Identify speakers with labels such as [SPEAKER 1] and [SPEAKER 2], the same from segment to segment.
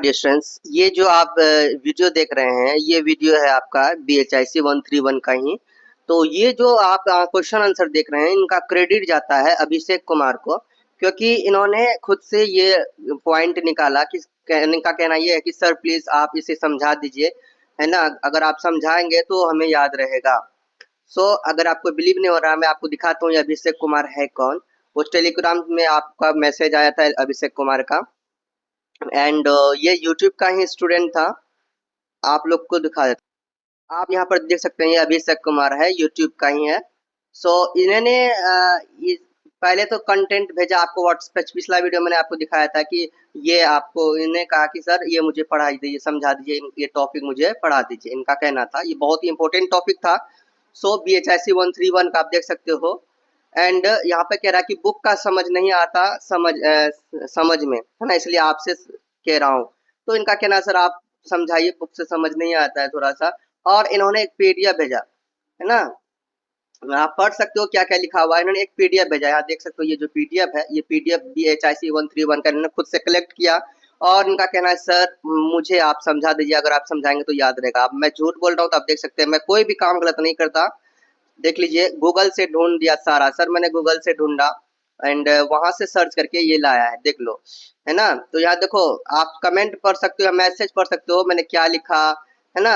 [SPEAKER 1] Dear students, ये जो आप वीडियो देख रहे हैं, ये वीडियो है आपका BHIC 131 का ही। तो ये जो आप क्वेश्चन आंसर देख रहे हैं, इनका क्रेडिट जाता है अभिषेक कुमार को, क्योंकि इन्होंने खुद से ये पॉइंट निकाला कि इनका कहना ये है कि सर प्लीज आप इसे समझा दीजिए, है ना। अगर आप समझाएंगे तो हमें याद रहेगा। अगर आपको बिलीव नहीं हो रहा, मैं आपको दिखाता हूँ ये अभिषेक कुमार है कौन। वो टेलीग्राम में आपका मैसेज आया था अभिषेक कुमार का, एंड ये यूट्यूब का ही स्टूडेंट था। आप लोग को दिखा देता, आप यहाँ पर देख सकते हैं ये अभिषेक कुमार है, यूट्यूब का ही है। इन्होंने पहले तो कंटेंट भेजा आपको व्हाट्सएप पे। पिछला वीडियो मैंने आपको दिखाया था कि ये आपको इन्हें कहा कि सर ये मुझे पढ़ा दीजिए, समझा दीजिए, ये टॉपिक मुझे पढ़ा दीजिए। इनका कहना था ये बहुत ही इंपॉर्टेंट टॉपिक था। BHIC 131 का आप देख सकते हो। एंड यहाँ पे कह रहा है कि बुक का समझ नहीं आता समझ में, है ना, इसलिए आपसे कह रहा हूँ। तो इनका कहना सर आप समझाइए, बुक से समझ नहीं आता है थोड़ा सा। और इन्होंने एक पीडीएफ भेजा, है ना, आप पढ़ सकते हो क्या क्या लिखा हुआ है। इन्होंने एक पीडीएफ भेजा, यहाँ देख सकते हो ये जो पीडीएफ है, ये पीडीएफ BHIC 131 का इन्होंने खुद से कलेक्ट किया। और इनका कहना है सर मुझे आप समझा दीजिए, अगर आप समझाएंगे तो याद रहेगा। अब मैं झूठ बोल रहा हूँ तो आप देख सकते हैं, मैं कोई भी काम गलत नहीं करता। देख लीजिए, गूगल से ढूंढ दिया सारा, सर मैंने गूगल से ढूंढा एंड वहां से सर्च करके ये लाया है, देख लो, है ना। तो यहाँ देखो, आप कमेंट पढ़ सकते हो, मैसेज पढ़ सकते हो, मैंने क्या लिखा, है ना।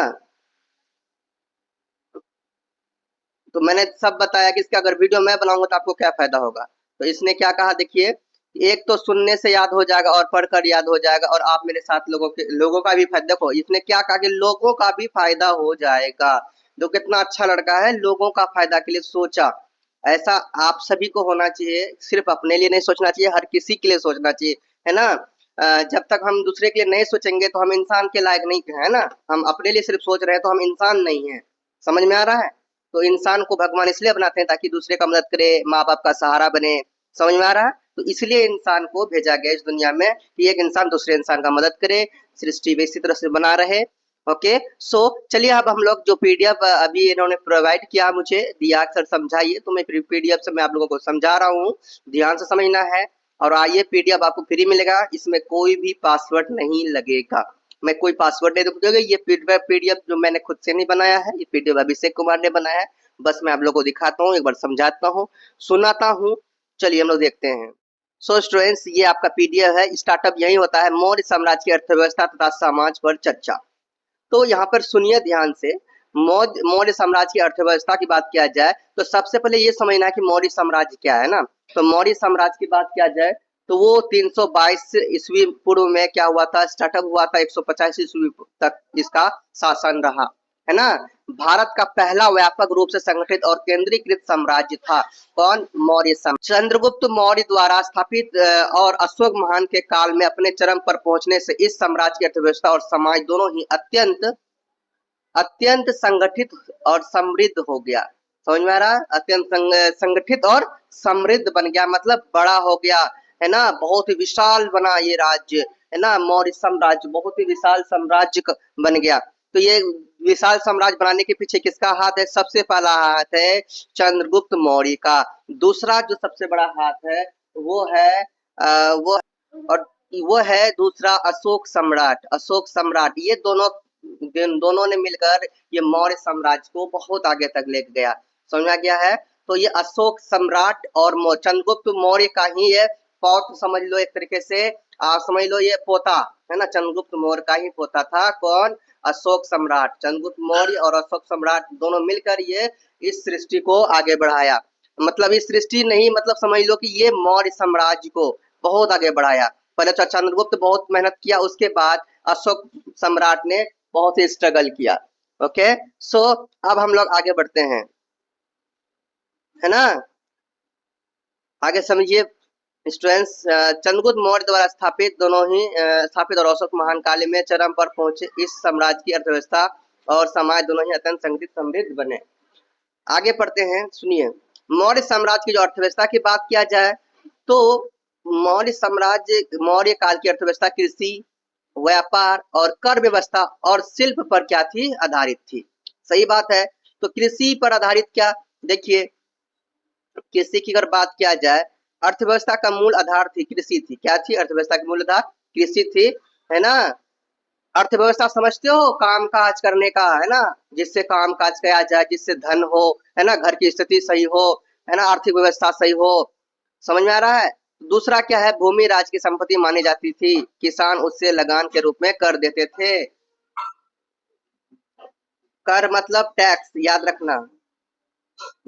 [SPEAKER 1] तो मैंने सब बताया कि इसका अगर वीडियो मैं बनाऊंगा तो आपको क्या फायदा होगा। तो इसने क्या कहा देखिए, एक तो सुनने से याद हो जाएगा और पढ़कर याद हो जाएगा, और आप मेरे साथ लोगों का भी फायदा। देखो इसने क्या कहा कि लोगों का भी फायदा हो जाएगा। जो कितना अच्छा लड़का है, लोगों का फायदा के लिए सोचा। ऐसा आप सभी को होना चाहिए, सिर्फ अपने लिए नहीं सोचना चाहिए, हर किसी के लिए सोचना चाहिए, है ना। जब तक हम दूसरे के लिए नहीं सोचेंगे तो हम इंसान के लायक नहीं है ना। हम अपने लिए सिर्फ सोच रहे हैं तो हम इंसान नहीं है। समझ में आ रहा है। तो इंसान को भगवान इसलिए बनाते हैं ताकि दूसरे का मदद करे, माँ बाप का सहारा बने। समझ में आ रहा है। तो इसलिए इंसान को भेजा गया इस दुनिया में कि एक इंसान दूसरे इंसान का मदद करे, सृष्टि इसी तरह से बना रहे। ओके, चलिए अब हम लोग जो पीडीएफ अभी इन्होंने प्रोवाइड किया, मुझे दिया सर समझाइए, तो मैं पीडीएफ से मैं आप लोगों को समझा रहा हूँ, ध्यान से समझना है। और आइए, पीडीएफ आपको फ्री मिलेगा, इसमें कोई भी पासवर्ड नहीं लगेगा। मैं कोई पासवर्ड नहीं दूंगा। ये पीडीएफ जो मैंने खुद से नहीं बनाया है, ये पीडीएफ अभिषेक कुमार ने बनाया है। बस मैं आप लोगों को दिखाता हूँ, एक बार समझाता हूँ, सुनाता हूँ। चलिए हम लोग देखते हैं। स्टूडेंट्स, ये आपका पीडीएफ है। स्टार्टअप यही होता है, मौर्य साम्राज्य की अर्थव्यवस्था तथा समाज पर चर्चा। तो यहाँ पर सुनिए ध्यान से। मौर्य साम्राज्य की अर्थव्यवस्था की बात किया जाए तो सबसे पहले ये समझना है कि मौर्य साम्राज्य क्या है ना। तो मौर्य साम्राज्य की बात किया जाए तो वो 322 ईस्वी पूर्व में क्या हुआ था, स्टार्टअप हुआ था। 150 ईस्वी तक इसका शासन रहा, है ना। भारत का पहला व्यापक रूप से संगठित और केंद्रीकृत साम्राज्य था कौन, मौर्य साम्राज्य। चंद्रगुप्त मौर्य द्वारा स्थापित और अशोक महान के काल में अपने चरम पर पहुंचने से इस साम्राज्य की अर्थव्यवस्था और समाज दोनों ही अत्यंत अत्यंत संगठित और समृद्ध हो गया। समझ में आ रहा है, अत्यंत संगठित और समृद्ध बन गया, मतलब बड़ा हो गया, है ना। बहुत ही विशाल बना ये राज्य, है ना। मौर्य साम्राज्य बहुत ही विशाल साम्राज्य बन गया। तो ये विशाल साम्राज्य बनाने के पीछे किसका हाथ है, सबसे पहला हाथ है चंद्रगुप्त मौर्य का। दूसरा जो सबसे बड़ा हाथ है वो है वो और वो है दूसरा अशोक सम्राट। अशोक सम्राट, ये दोनों ने मिलकर ये मौर्य साम्राज्य को बहुत आगे तक ले गया। समझ में आ गया है। तो ये अशोक सम्राट और चंद्रगुप्त मौर्य का ही ये पौत्र समझ लो, एक तरीके से आप समझ लो, ये पोता है ना। चंद्रगुप्त मौर्य का ही पोता था कौन, अशोक सम्राट। चंद्रगुप्त मौर्य और अशोक सम्राट दोनों मिलकर ये इस सृष्टि को आगे बढ़ाया। मतलब इस सृष्टि नहीं, मतलब समझ लो कि ये मौर्य साम्राज्य को बहुत आगे बढ़ाया। पहले तो चंद्रगुप्त बहुत मेहनत किया, उसके बाद अशोक सम्राट ने बहुत ही स्ट्रगल किया। ओके, अब हम लोग आगे बढ़ते हैं, है ना। आगे समझिए स्टूडेंट्स। चंद्रगुप्त मौर्य द्वारा स्थापित और अशोक महान काल में चरम पर पहुंचे इस साम्राज्य की अर्थव्यवस्था और समाज दोनों ही अत्यंत संगठित समृद्ध बने। आगे पढ़ते हैं, सुनिए। मौर्य साम्राज्य की जो अर्थव्यवस्था की बात किया जाए तो मौर्य काल की अर्थव्यवस्था कृषि, व्यापार और कर व्यवस्था और शिल्प पर क्या थी, आधारित थी। सही बात है। तो कृषि पर आधारित, क्या देखिए, कृषि की अगर बात किया जाए, अर्थव्यवस्था का मूल आधार थी कृषि थी। क्या थी, अर्थव्यवस्था का मूल आधार कृषि थी, है ना। अर्थव्यवस्था समझते हो, काम काज करने का, है ना, जिससे काम काज किया जाए, जिससे धन हो, है ना, घर की स्थिति सही हो, है ना, आर्थिक व्यवस्था सही हो। समझ में आ रहा है? दूसरा क्या है, भूमि राज्य की संपत्ति मानी जाती थी, किसान उससे लगान के रूप में कर देते थे। कर मतलब टैक्स, याद रखना।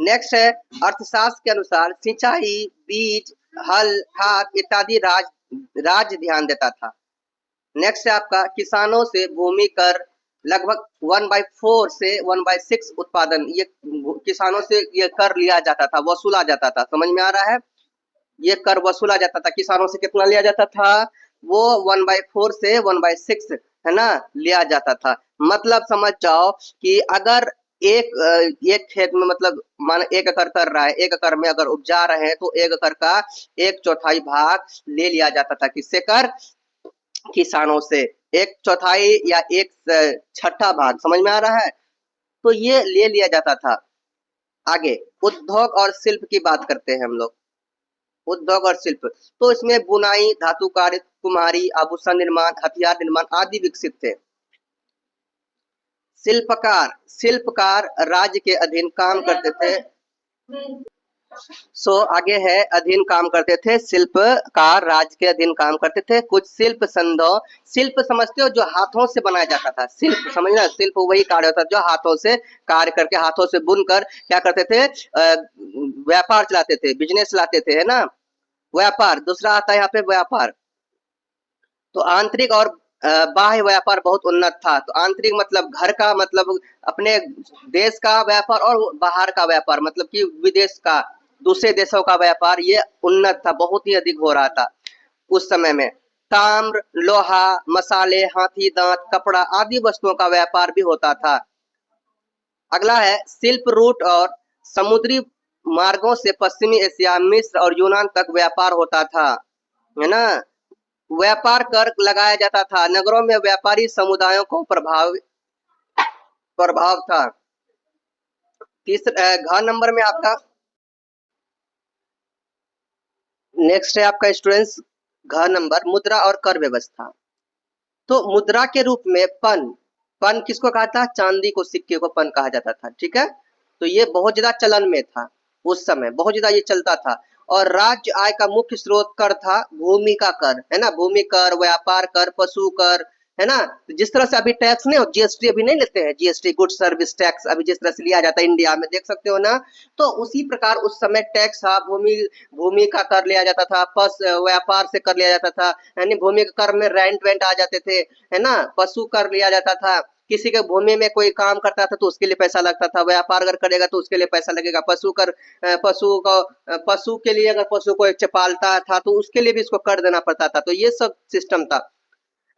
[SPEAKER 1] नेक्स्ट है, अर्थशास्त्र के अनुसार सिंचाई, बीज, हल, खाद इत्यादि राज्य ध्यान देता था। नेक्स्ट है आपका, किसानों से भूमि कर लगभग 1/4 से 1/6 उत्पादन, ये किसानों से ये कर लिया जाता था, वसूला जाता था। समझ में आ रहा है? ये कर वसूला जाता था, किसानों से कितना लिया जाता था? वो 1/4 से 1/6, है ना, लिया जाता था। मतलब समझ जाओ कि अगर एक खेत में, मतलब मान 1 एकड़ कर रहा है, 1 एकड़ में अगर उपजा रहे हैं तो 1 एकड़ का 1/4 भाग ले लिया जाता था, किससे? कर, किसानों से। 1/4 या 1/6 भाग, समझ में आ रहा है? तो ये ले लिया जाता था। आगे उद्योग और शिल्प की बात करते हैं हम लोग। उद्योग और शिल्प, तो इसमें बुनाई, धातु कार्य, कुम्हारी, आभूषण निर्माण, हथियार निर्माण आदि विकसित थे। शिल्पकार, शिल्पकार राज्य के अधीन काम करते थे। आगे है, अधीन काम करते थे, शिल्पकार राज्य के अधीन काम करते थे। कुछ शिल्प संधो, शिल्प समझते हो, जो हाथों से बनाया जाता था, शिल्प समझना, शिल्प वही कार्य होता है जो हाथों से कार्य करके, हाथों से बुनकर क्या करते थे? व्यापार चलाते थे, बिजनेस चलाते थे, है ना, व्यापार। दूसरा आता है यहाँ पे व्यापार। तो आंतरिक और बाह्य व्यापार बहुत उन्नत था। तो आंतरिक मतलब घर का, मतलब अपने देश का व्यापार, और बाहर का व्यापार मतलब कि विदेश का, दूसरे देशों का व्यापार, ये उन्नत था, बहुत ही अधिक हो रहा था उस समय में। ताम्र, लोहा, मसाले, हाथी दांत, कपड़ा आदि वस्तुओं का व्यापार भी होता था। अगला है, शिल्प रूट और समुद्री मार्गों से पश्चिमी एशिया, मिस्र और यूनान तक व्यापार होता था, है ना। व्यापार कर लगाया जाता था, नगरों में व्यापारी समुदायों को प्रभाव था। तीसरा घ नंबर में आपका, नेक्स्ट है आपका स्टूडेंट्स, घ नंबर, मुद्रा और कर व्यवस्था। तो मुद्रा के रूप में पन किसको कहा था? चांदी को, सिक्के को पन कहा जाता था, ठीक है। तो ये बहुत ज्यादा चलन में था उस समय, बहुत ज्यादा ये चलता था। और राज्य आय का मुख्य स्रोत कर था भूमि का कर, है ना, भूमि कर, व्यापार कर, पशु कर, है ना। तो जिस तरह से अभी टैक्स नहीं, जीएसटी अभी नहीं लेते हैं, जीएसटी गुड सर्विस टैक्स, अभी जिस तरह से लिया जाता है इंडिया में, देख सकते हो ना। तो उसी प्रकार उस समय टैक्स था, भूमि भूमि का कर लिया जाता था, व्यापार से कर लिया जाता था, यानी भूमि के कर में रेंट वेंट आ जाते थे, है ना। पशु कर लिया जाता था, किसी के भूमि में कोई काम करता था तो उसके लिए पैसा लगता था, व्यापार अगर करेगा तो उसके लिए पैसा लगेगा। पशु कर, पशु को, पशु के लिए अगर पशु को पालता था तो उसके लिए भी इसको कर देना पड़ता था। तो ये सब सिस्टम था।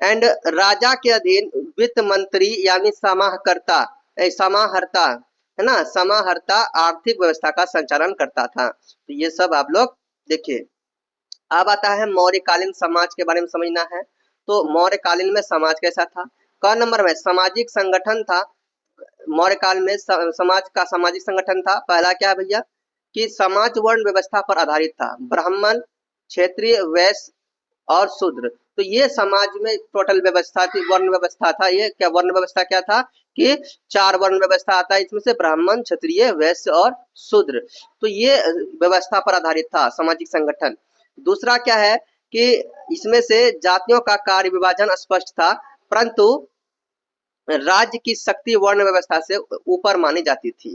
[SPEAKER 1] एंड राजा के अधीन वित्त मंत्री यानी समाहर्ता, समाहर्ता, है ना, समाहर्ता आर्थिक व्यवस्था का संचालन करता था। तो ये सब आप लोग देखिए। अब आता है मौर्यकालीन समाज के बारे में समझना है। तो मौर्यकालीन में समाज कैसा था? क नंबर में सामाजिक संगठन था। मौर्यकाल में समाज का सामाजिक संगठन था। पहला क्या है भैया? कि समाज वर्ण व्यवस्था पर आधारित था। ब्राह्मण, क्षेत्रीय, वैश्य और शूद्र। तो ये समाज में टोटल व्यवस्था थी, वर्ण व्यवस्था था। ये क्या वर्ण व्यवस्था क्या था? कि 4 वर्ण व्यवस्था आता है, इसमें से ब्राह्मण, क्षत्रिय, वैश्य और शूद्र। तो ये व्यवस्था पर आधारित था सामाजिक संगठन। दूसरा क्या है कि इसमें से जातियों का कार्य विभाजन स्पष्ट था, परंतु राज्य की शक्ति वर्ण व्यवस्था से ऊपर मानी जाती थी।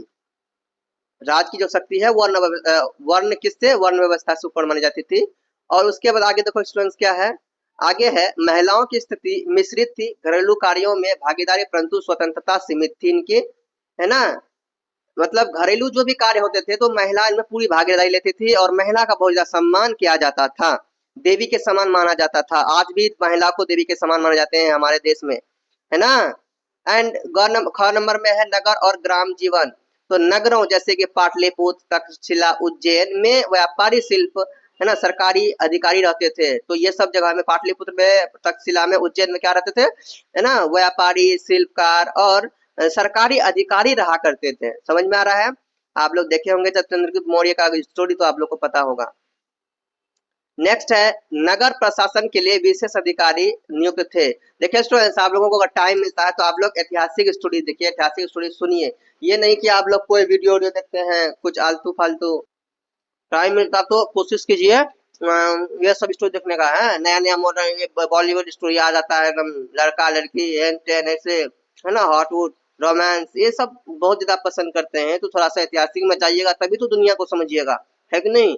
[SPEAKER 1] राज्य की जो शक्ति है वर्ण किससे? वर्ण व्यवस्था से ऊपर मानी जाती थी। और उसके बाद आगे देखो स्टूडेंट्स क्या है, आगे है महिलाओं की स्थिति मिश्रित थी, घरेलू कार्यों में भागीदारी परंतु स्वतंत्रता सीमित थी इनकी, है ना। मतलब घरेलू जो भी कार्य होते थे तो महिला इनमें पूरी भागीदारी लेती थी, और महिला का बहुत ज्यादा सम्मान किया जाता था, देवी के समान माना जाता था। आज भी महिला को देवी के समान माने जाते हैं हमारे देश में, है ना। एंड ख नंबर में है नगर और ग्राम जीवन। तो नगरों जैसे कि पाटलिपुत्र, तक्षशिला, उज्जैन में व्यापारी शिल्प, है ना, सरकारी अधिकारी रहते थे। तो ये सब जगह में, पाटलिपुत्र में, तक्षशिला में, उज्जैन में क्या रहते थे? है ना, व्यापारी, शिल्पकार और सरकारी अधिकारी रहा करते थे। समझ में आ रहा है? आप लोग देखे होंगे जब चंद्रगुप्त मौर्य का स्टोरी, तो आप लोग को पता होगा। नेक्स्ट है नगर प्रशासन के लिए विशेष अधिकारी नियुक्त थे। देखिए स्टूडेंट्स, आप लोगों को अगर टाइम मिलता है तो आप लोग ऐतिहासिक स्टोरी देखिए, ऐतिहासिक स्टोरी सुनिए। ये नहीं कि आप लोग कोई वीडियो देखते हैं कुछ आलतू फालतू। टाइम मिलता तो कोशिश कीजिए ये सब स्टोरी देखने का है। नया नया मॉडर्न बॉलीवुड स्टोरी आ जाता है एकदम, लड़का लड़की एंड टेन ऐसे, है ना, हॉटवुड रोमांस, ये सब बहुत ज्यादा पसंद करते हैं। तो थोड़ा सा ऐतिहासिक में जाइएगा तभी तो दुनिया को समझिएगा, है कि नहीं।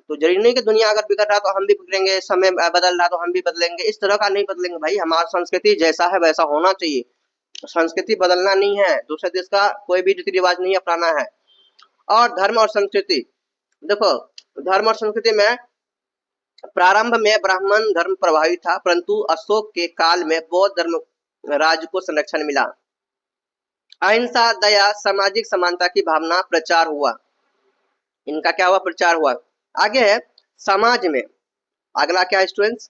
[SPEAKER 1] तो जरूरी नहीं कि दुनिया अगर बिगड़ रहा तो हम भी बिगड़ेंगे, समय बदल रहा तो हम भी बदलेंगे, इस तरह का नहीं बदलेंगे भाई। हमारा संस्कृति जैसा है वैसा होना चाहिए, संस्कृति बदलना नहीं है, दूसरे देश का कोई भी रीति रिवाज नहीं अपनाना है। और धर्म और संस्कृति, देखो धर्म और संस्कृति में प्रारंभ में ब्राह्मण धर्म प्रभावी था, परंतु अशोक के काल में बौद्ध धर्म राज्य को संरक्षण मिला। अहिंसा, दया, सामाजिक समानता की भावना प्रचार हुआ, इनका क्या हुआ, प्रचार हुआ। आगे है समाज में, अगला क्या है स्टूडेंट्स,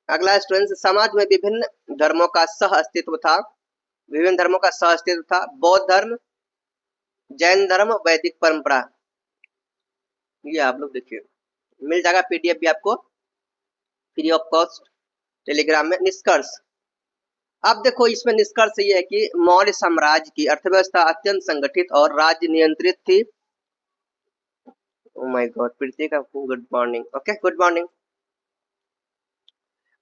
[SPEAKER 1] अगला स्टूडेंट्स समाज में विभिन्न धर्मों का सह अस्तित्व था, विभिन्न धर्मों का सह अस्तित्व था। बौद्ध धर्म, जैन धर्म, वैदिक परंपरा, ये आप लोग देखिए, मिल जाएगा पीडीएफ भी आपको फ्री ऑफ कॉस्ट टेलीग्राम में। निष्कर्ष, अब देखो इसमें निष्कर्ष ये है कि मौर्य साम्राज्य की अर्थव्यवस्था अत्यंत संगठित और राज्य नियंत्रित थी। ओह माय गॉड, प्रीति का good morning, okay good morning.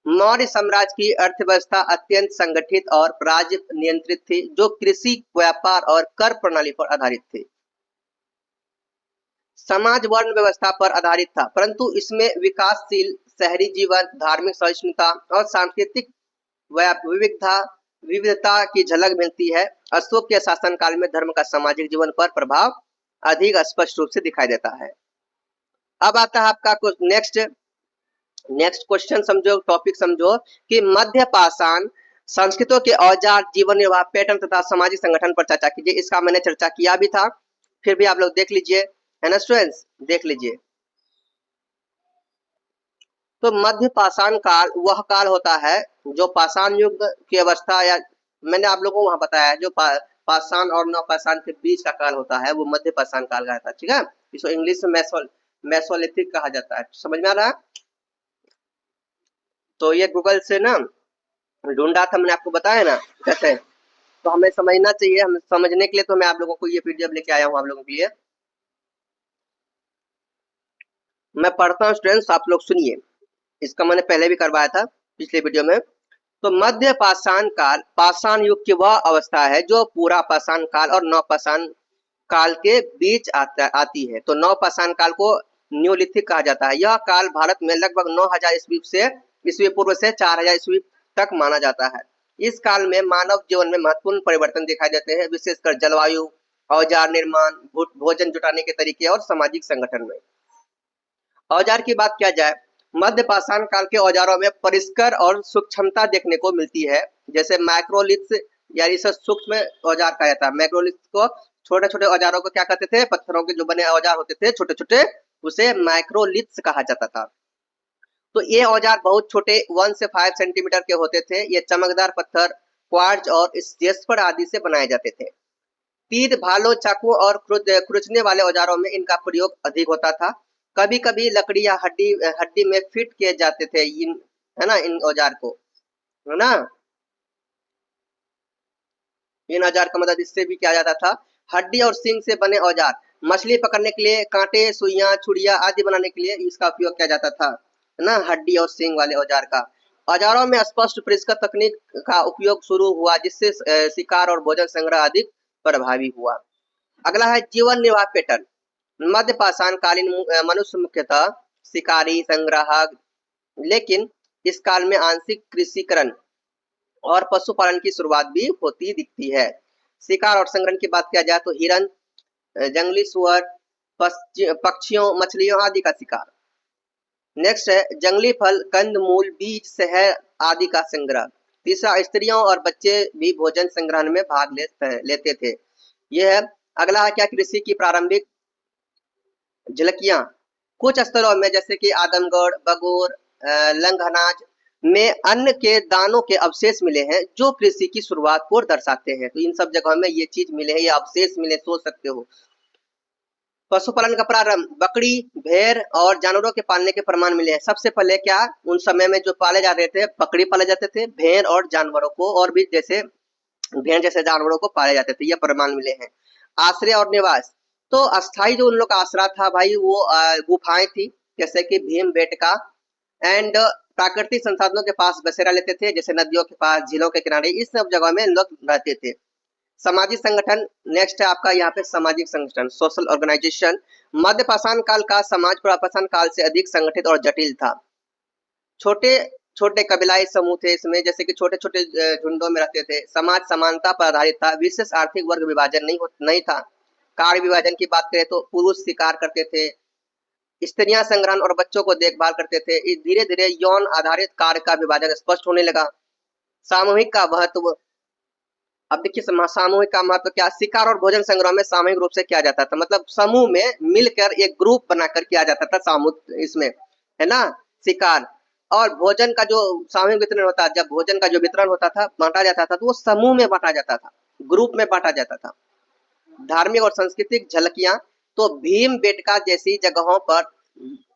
[SPEAKER 1] Maurya साम्राज्य की अर्थव्यवस्था अत्यंत संगठित और राज्य नियंत्रित थी, जो कृषि, व्यापार और कर प्रणाली पर आधारित थी। समाज वर्ण व्यवस्था पर आधारित था, परंतु इसमें विकासशील शहरी जीवन, धार्मिक सहिष्णुता और सांस्कृतिक विविधता की झलक मिलती है। अशोक के शासनकाल में धर्म का सामाजिक जीवन पर प्रभाव अधिक स्पष्ट रूप से दिखाई देता है। अब आता है आपका नेक्स्ट क्वेश्चन, समझो टॉपिक समझो कि मध्य पाषाण संस्कृतों के औजार, जीवन निर्वाह पैटर्न तथा सामाजिक संगठन पर चर्चा कीजिए। इसका मैंने चर्चा किया भी था, फिर भी आप लोग देख लीजिए, है ना स्टूडेंट्स, देख लीजिए। तो मध्य पाषाण काल वह काल होता है जो पाषाण युग की अवस्था, या मैंने आप लोगों को वहां बताया है जो पाषाण और नवपाषाण के बीच का काल होता है वो मध्य पाषाण काल का होता है, ठीक है। इसको इंग्लिश में मेसोलिथिक कहा जाता है, समझ में आ रहा है। तो ये गूगल से ना ढूंढा था, मैंने आपको बताया ना कैसे, तो हमें समझना चाहिए, हम समझने के लिए तो मैं आप लोगों को ये पीडीएफ लेके आया हूँ आप लोगों के लिए। मैं पढ़ता हूँ स्टूडेंट्स, आप लोग सुनिए, इसका मैंने पहले भी करवाया था पिछले वीडियो में। तो मध्य पाषाण काल पाषाण युग की वह अवस्था है जो पूरा पाषाण काल और नवपाषाण काल के बीच आती है। तो नवपाषाण काल को न्यूलिथिक कहा जाता है। यह काल भारत में लगभग 9000 ईस्वी पूर्व से 4000 ईस्वी तक माना जाता है। इस काल में मानव जीवन में महत्वपूर्ण परिवर्तन दिखाई देते हैं, विशेषकर जलवायु, औजार निर्माण, भोजन जुटाने के तरीके और सामाजिक संगठन में। औजार की बात किया जाए, मध्य पाषाण काल के औजारों में परिष्कार और सूक्ष्मता देखने को मिलती है। जैसे माइक्रोलिथ्स, यानी इसे सूक्ष्म औजार कहा जाता है। माइक्रोलिथ्स को छोटे छोटे औजारों को क्या कहते थे, पत्थरों के जो बने औजार होते थे छोटे छोटे, उसे माइक्रोलिथ्स कहा जाता था। तो ये औजार बहुत छोटे 1 से 5 सेंटीमीटर के होते थे। ये चमकदार पत्थर, क्वार्ट्ज और जेस्पर आदि से बनाए जाते थे। तीर, भालों, चाकू और खुरचने वाले औजारों में इनका प्रयोग अधिक होता था। कभी कभी लकड़ी या हड्डी में फिट किए जाते थे है ना, इन औजार को, है ना, इन औजार का मदद इससे भी किया जाता था। हड्डी और सींग से बने औजार, मछली पकड़ने के लिए, कांटे, सुइयां, छुड़ियां आदि बनाने के लिए इसका उपयोग किया जाता था, है ना, हड्डी और सींग वाले औजार का। औजारों में स्पष्ट परिष्कृत तकनीक का उपयोग शुरू हुआ, जिससे शिकार और भोजन संग्रह अधिक प्रभावी हुआ। अगला है जीवन निर्वाह पैटर्न। मध्य पाषाण कालीन मनुष्य मुख्यतः शिकारी, संग्राहक, लेकिन इस काल में आंशिक कृषिकरण और पशुपालन की शुरुआत भी होती दिखती है। शिकार और संग्रहण की बात किया जाए तो हिरन, जंगली सुअर, पक्षियों, मछलियों आदि का शिकार। नेक्स्ट है जंगली फल, कंद मूल, बीज, शहद आदि का संग्रह। तीसरा, स्त्रियों और बच्चे भी भोजन संग्रहण में भाग लेते थे। यह है। अगला है क्या, कृषि की प्रारंभिक झलकियां। कुछ स्थलों में जैसे कि आदमगढ़, बगोर, लंघनाज में अन्न के दानों के अवशेष मिले हैं जो कृषि की शुरुआत को दर्शाते हैं। तो इन सब जगहों में ये चीज मिले हैं, ये अवशेष मिले, सोच सकते हो। पशुपालन का प्रारंभ बकरी, भेड़ और जानवरों के पालने के प्रमाण मिले हैं। सबसे पहले क्या उन समय में जो पाले जा रहे थे, बकरी पाले जाते थे, भेड़ और जानवरों को, और भी जैसे भेड़ जैसे जानवरों को पाले जाते थे, ये प्रमाण मिले हैं। आश्रय और निवास, तो अस्थाई जो उन लोग का आश्रय था भाई वो गुफाएं थी, जैसे कि भीम बेटका, एंड प्राकृतिक संसाधनों के पास बसेरा लेते थे, जैसे नदियों के पास, झीलों के किनारे, इस सब जगह में लोग रहते थे। सामाजिक संगठन, नेक्स्ट है आपका यहाँ पे सामाजिक संगठन, सोशल ऑर्गेनाइजेशन। मध्य पाषाण काल का समाज पुरापाषाण काल से अधिक संगठित और जटिल था। छोटे छोटे कबीलाई समूह थे इसमें, जैसे कि छोटे छोटे झुंडों में रहते थे। समाज समानता पर आधारित था, विशेष आर्थिक वर्ग विभाजन नहीं था। कार्य विभाजन की बात करें तो पुरुष शिकार करते थे, स्त्रियां संग्रहण और बच्चों को देखभाल करते थे। धीरे धीरे यौन आधारित कार्य का विभाजन स्पष्ट होने लगा। सामूहिक का महत्व, अब देखिए सामूहिक का महत्व क्या, शिकार और भोजन संग्रह में सामूहिक रूप से किया जाता था, मतलब समूह में मिलकर एक ग्रुप बनाकर किया जाता था सामूहिक, इसमें है ना, शिकार। और भोजन का जो सामूहिक वितरण होता, जब भोजन का जो वितरण होता था, बांटा जाता था, तो वो समूह में बांटा जाता था, ग्रुप में बांटा जाता था। धार्मिक और सांस्कृतिक झलकियां, तो भीम बेटका जैसी जगहों पर,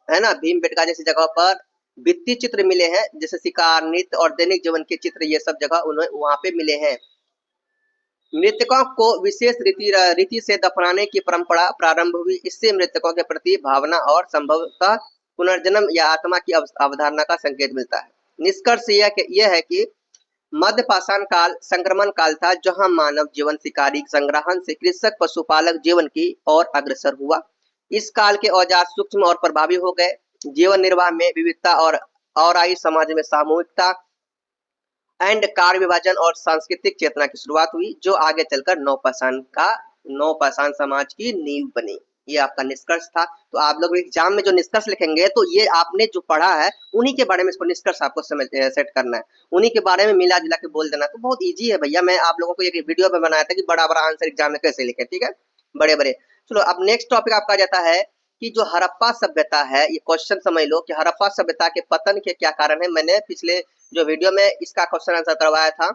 [SPEAKER 1] है ना, भीम बेटका जैसी जगहों पर भित्ति चित्र मिले हैं, जैसे शिकार, नृत्य और दैनिक जीवन के चित्र, ये सब जगह उन्हें वहां पे मिले हैं। मृतकों को विशेष रीति से दफनाने की परंपरा प्रारंभ हुई। इससे मृतकों के प्रति भावना और संभवतः पुनर्जन्म या आत्मा की अवधारणा का संकेत मिलता है। निष्कर्ष यह है कि मध्य पाषाण काल संक्रमण काल था, जहां मानव जीवन शिकारी संग्रहण से कृषक पशुपालक जीवन की ओर अग्रसर हुआ। इस काल के औजार सूक्ष्म और प्रभावी हो गए। जीवन निर्वाह में विविधता और आई समाज में सामूहिकता एंड कार्य विभाजन और सांस्कृतिक चेतना की शुरुआत हुई, जो आगे चलकर नौ पाषाण समाज की नींव बनी। ये आपका निष्कर्ष था। तो आप लोग एग्जाम में जो निष्कर्ष लिखेंगे, तो ये आपने जो पढ़ा है उन्हीं के बारे में इसको निष्कर्ष आपको समझ सेट करना है, उन्हीं के बारे में मिला जुला के बोल देना। तो बहुत इजी है भैया, मैं आप लोगों को एक वीडियो में बनाया था कि बड़ा बड़ा आंसर एग्जाम में कैसे लिखे, ठीक है, बड़े बड़े। चलो अब नेक्स्ट टॉपिक आपका जाता है कि जो हड़प्पा सभ्यता है, ये क्वेश्चन समझ लो कि हड़प्पा सभ्यता के पतन के क्या कारण है। मैंने पिछले जो वीडियो में इसका क्वेश्चन आंसर करवाया था।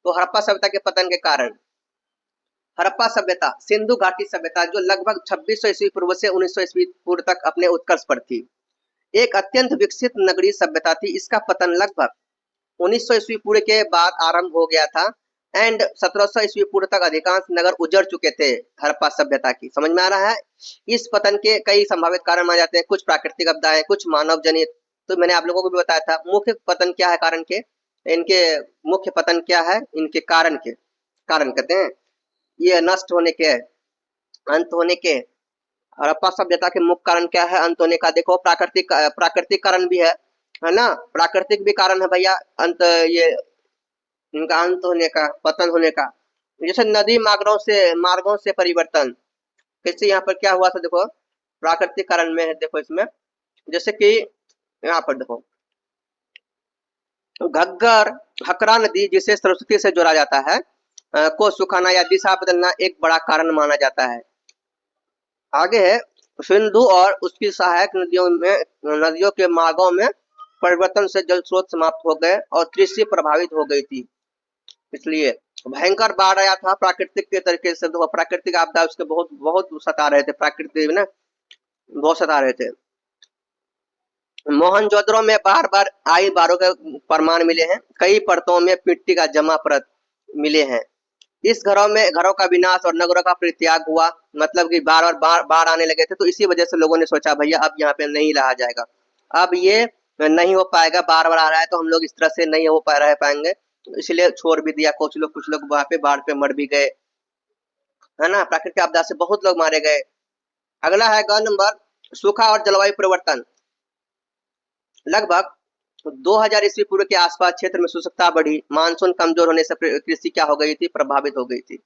[SPEAKER 1] तो हड़प्पा सभ्यता के पतन के कारण, हड़प्पा सभ्यता सिंधु घाटी सभ्यता जो लगभग 2600 ईस्वी पूर्व से 1900 ईस्वी पूर्व तक अपने उत्कर्ष पर थी, एक अत्यंत विकसित नगरीय सभ्यता थी। इसका पतन लगभग 1900 ईस्वी पूर्व के बाद आरंभ हो गया था, एंड 1700 ईस्वी पूर्व तक अधिकांश नगर उजड़ चुके थे हड़प्पा सभ्यता की। समझ में आ रहा है? इस पतन के कई संभावित कारण माने जाते हैं, कुछ प्राकृतिक आपदाएं, कुछ मानव जनित। तो मैंने आप लोगों को भी बताया था मुख्य पतन क्या है, कारण के, इनके मुख्य पतन क्या है, इनके कारण के, कारण कहते हैं ये नष्ट होने के, अंत होने के। हड़प्पा सभ्यता के मुख्य कारण क्या है अंत होने का? देखो प्राकृतिक कारण भी है ना, प्राकृतिक भी कारण है भैया अंत, ये इनका अंत होने का, पतन होने का। जैसे नदी मार्गों से परिवर्तन, कैसे यहाँ पर क्या हुआ था, देखो प्राकृतिक कारण में है, देखो इसमें जैसे कि यहाँ पर देखो घग्गर हकरा नदी जिसे सरस्वती से जोड़ा जाता है को सुखाना या दिशा बदलना एक बड़ा कारण माना जाता है। आगे है सिंधु और उसकी सहायक नदियों के मार्गों में परिवर्तन से जल स्रोत समाप्त हो गए और कृषि प्रभावित हो गई थी। इसलिए भयंकर बाढ़ आया था प्राकृतिक के तरीके से, तो प्राकृतिक आपदा उसके बहुत बहुत सता रहे थे, प्राकृतिक ना बहुत सता रहे थे। मोहनजोदड़ो में बार बार आई बाढ़ों के प्रमाण मिले हैं, कई परतों में मिट्टी का जमा परत मिले हैं। इस घरों का विनाश और नगरों का परित्याग हुआ, मतलब कि बार बार बाढ़ आने लगे थे, तो इसी वजह से लोगों ने सोचा भैया अब यहाँ पे नहीं रहा जाएगा, अब ये नहीं हो पाएगा, बार बार आ रहा है तो हम लोग इस तरह से नहीं हो रह पाएंगे, इसलिए छोड़ भी दिया। कुछ लोग वहां पे बाढ़ पे मर भी गए, है ना, प्राकृतिक आपदा से बहुत लोग मारे गए। अगला है ग नंबर, सूखा और जलवायु परिवर्तन। लगभग 2000 ईस्वी पूर्व के आसपास क्षेत्र में शुष्कता बढ़ी, मानसून कमजोर होने से कृषि क्या हो गई थी, प्रभावित हो गई थी।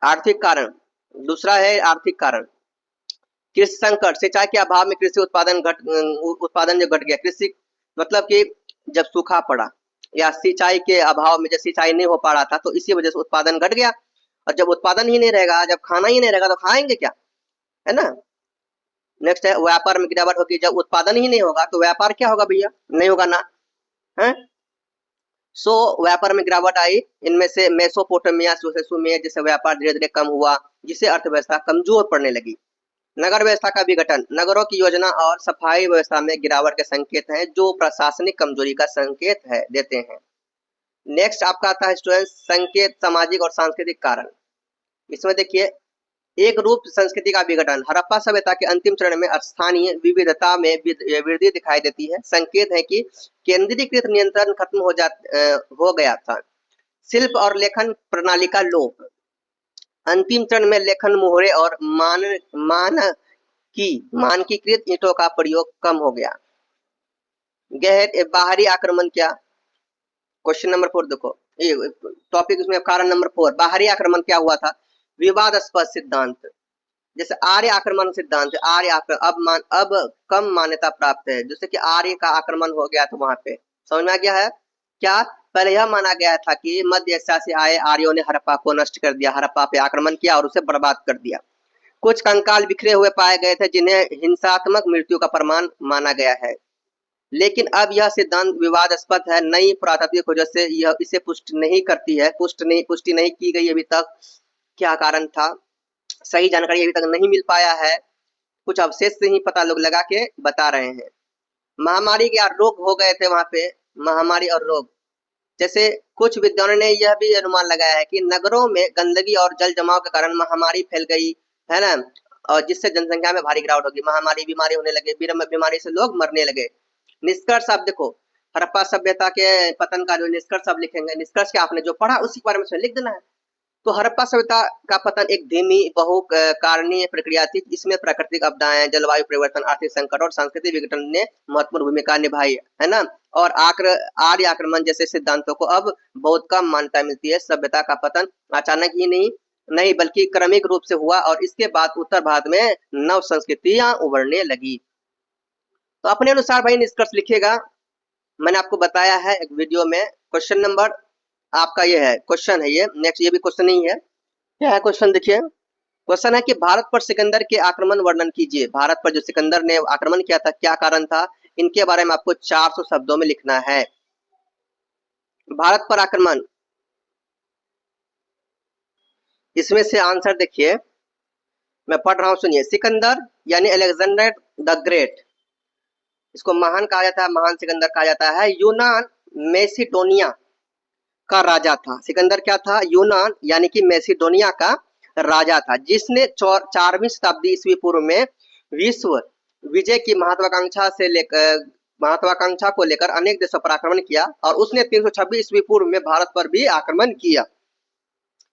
[SPEAKER 1] आर्थिक कारण, दूसरा है आर्थिक कारण, कृषि संकट, सिंचाई के अभाव में कृषि उत्पादन जो घट गया, कृषि मतलब कि जब सूखा पड़ा या सिंचाई के अभाव में जब सिंचाई नहीं हो पा रहा था, तो इसी वजह से उत्पादन घट गया। और जब उत्पादन ही नहीं रहेगा, जब खाना ही नहीं रहेगा तो खाएंगे क्या, है ना। नेक्स्ट है व्यापार में गिरावट होगी, जब उत्पादन ही नहीं होगा तो व्यापार क्या होगा भैया, नहीं होगा ना, है। सो व्यापार में गिरावट आई। इनमें से मेसोपोटामिया से सुमेर जैसे व्यापार धीरे धीरे कम हुआ, जिससे अर्थव्यवस्था कमजोर पड़ने लगी। नगर व्यवस्था का विघटन, नगरों की योजना और सफाई व्यवस्था में गिरावट के संकेत हैं, जो प्रशासनिक कमजोरी का संकेत है देते हैं। नेक्स्ट आपका आता है स्टूडेंट्स संकेत, सामाजिक और सांस्कृतिक कारण। इसमें देखिए, एक रूप संस्कृति का विघटन, हड़प्पा सभ्यता के अंतिम चरण में स्थानीय विविधता में वृद्धि दिखाई देती है। संकेत है कि केंद्रीकृत नियंत्रण खत्म हो गया था। शिल्प और लेखन प्रणाली का लोप, अंतिम चरण में लेखन मोहरे और मानकीकृत ईंटों का प्रयोग कम हो गया। गहर बाहरी आक्रमण क्या, क्वेश्चन नंबर 4 देखो, टॉपिक इसमें कारण नंबर 4, बाहरी आक्रमण क्या हुआ था। विवादास्पद सिद्धांत, जैसे आर्य आक्रमण सिद्धांत, अब कम मान्यता प्राप्त है, जैसे कि आर्य का आक्रमण हो गया था वहां पे, समझ में आ गया है क्या। पहले यह माना गया था कि मध्य एशिया से आए आर्यों ने हड़प्पा को नष्ट कर दिया, हड़प्पा पे आक्रमण किया और उसे बर्बाद कर दिया। कुछ कंकाल बिखरे हुए पाए गए थे जिन्हें हिंसात्मक मृत्यु का प्रमाण माना गया है, लेकिन अब यह सिद्धांत विवादास्पद है। नई पुरातात्विक खोजों से यह इसे पुष्टि नहीं करती है, पुष्टि नहीं की गई अभी तक। क्या कारण था, सही जानकारी अभी तक नहीं मिल पाया है, कुछ अवशेष से ही पता लोग लगा के बता रहे हैं। महामारी के रोग हो गए थे वहां पे, महामारी और रोग, जैसे कुछ विद्वानों ने यह भी अनुमान लगाया है कि नगरों में गंदगी और जल जमाव के कारण महामारी फैल गई है ना, और जिससे जनसंख्या में भारी गिरावट होगी, महामारी बीमारी होने लगे, बीमारी से लोग मरने लगे। निष्कर्ष आप देखो, हड़प्पा सभ्यता के पतन का जो निष्कर्ष आप लिखेंगे, निष्कर्ष क्या आपने जो पढ़ा उसी के बारे में लिख देना है। तो हड़प्पा सभ्यता का पतन एक धीमी बहु कारणीय प्रक्रिया थी। इसमें प्राकृतिक आपदाएं, जलवायु परिवर्तन, आर्थिक संकट और सांस्कृतिक विघटन ने महत्वपूर्ण भूमिका निभाई है ना। और आर्य आक्रमण जैसे सिद्धांतों को अब बहुत कम मान्यता मिलती है। सभ्यता का पतन अचानक ही नहीं बल्कि क्रमिक रूप से हुआ और इसके बाद उत्तर भारत में नव संस्कृतियां उभरने लगी। तो अपने अनुसार भाई निष्कर्ष लिखिएगा, मैंने आपको बताया है एक वीडियो में। क्वेश्चन नंबर आपका ये है, क्वेश्चन है ये, नेक्स्ट ये भी क्वेश्चन नहीं है, क्या है क्वेश्चन देखिए। क्वेश्चन है कि भारत पर सिकंदर के आक्रमण वर्णन कीजिए। भारत पर जो सिकंदर ने आक्रमण किया था, क्या कारण था, इनके बारे में आपको 400 शब्दों में लिखना है। भारत पर आक्रमण, इसमें से आंसर देखिए, मैं पढ़ रहा हूं सुनिए। सिकंदर यानी अलेक्जेंडर द ग्रेट, इसको महान कहा जाता है, महान सिकंदर कहा जाता है। यूनान मैसिडोनिया का राजा था। सिकंदर क्या था, यूनान यानी कि मैसिडोनिया का राजा था, जिसने 4वीं शताब्दी ईस्वी पूर्व में विश्व विजय की महत्वाकांक्षा को लेकर अनेक देशों पर आक्रमण किया और उसने 326 ईस्वी पूर्व में भारत पर भी आक्रमण किया।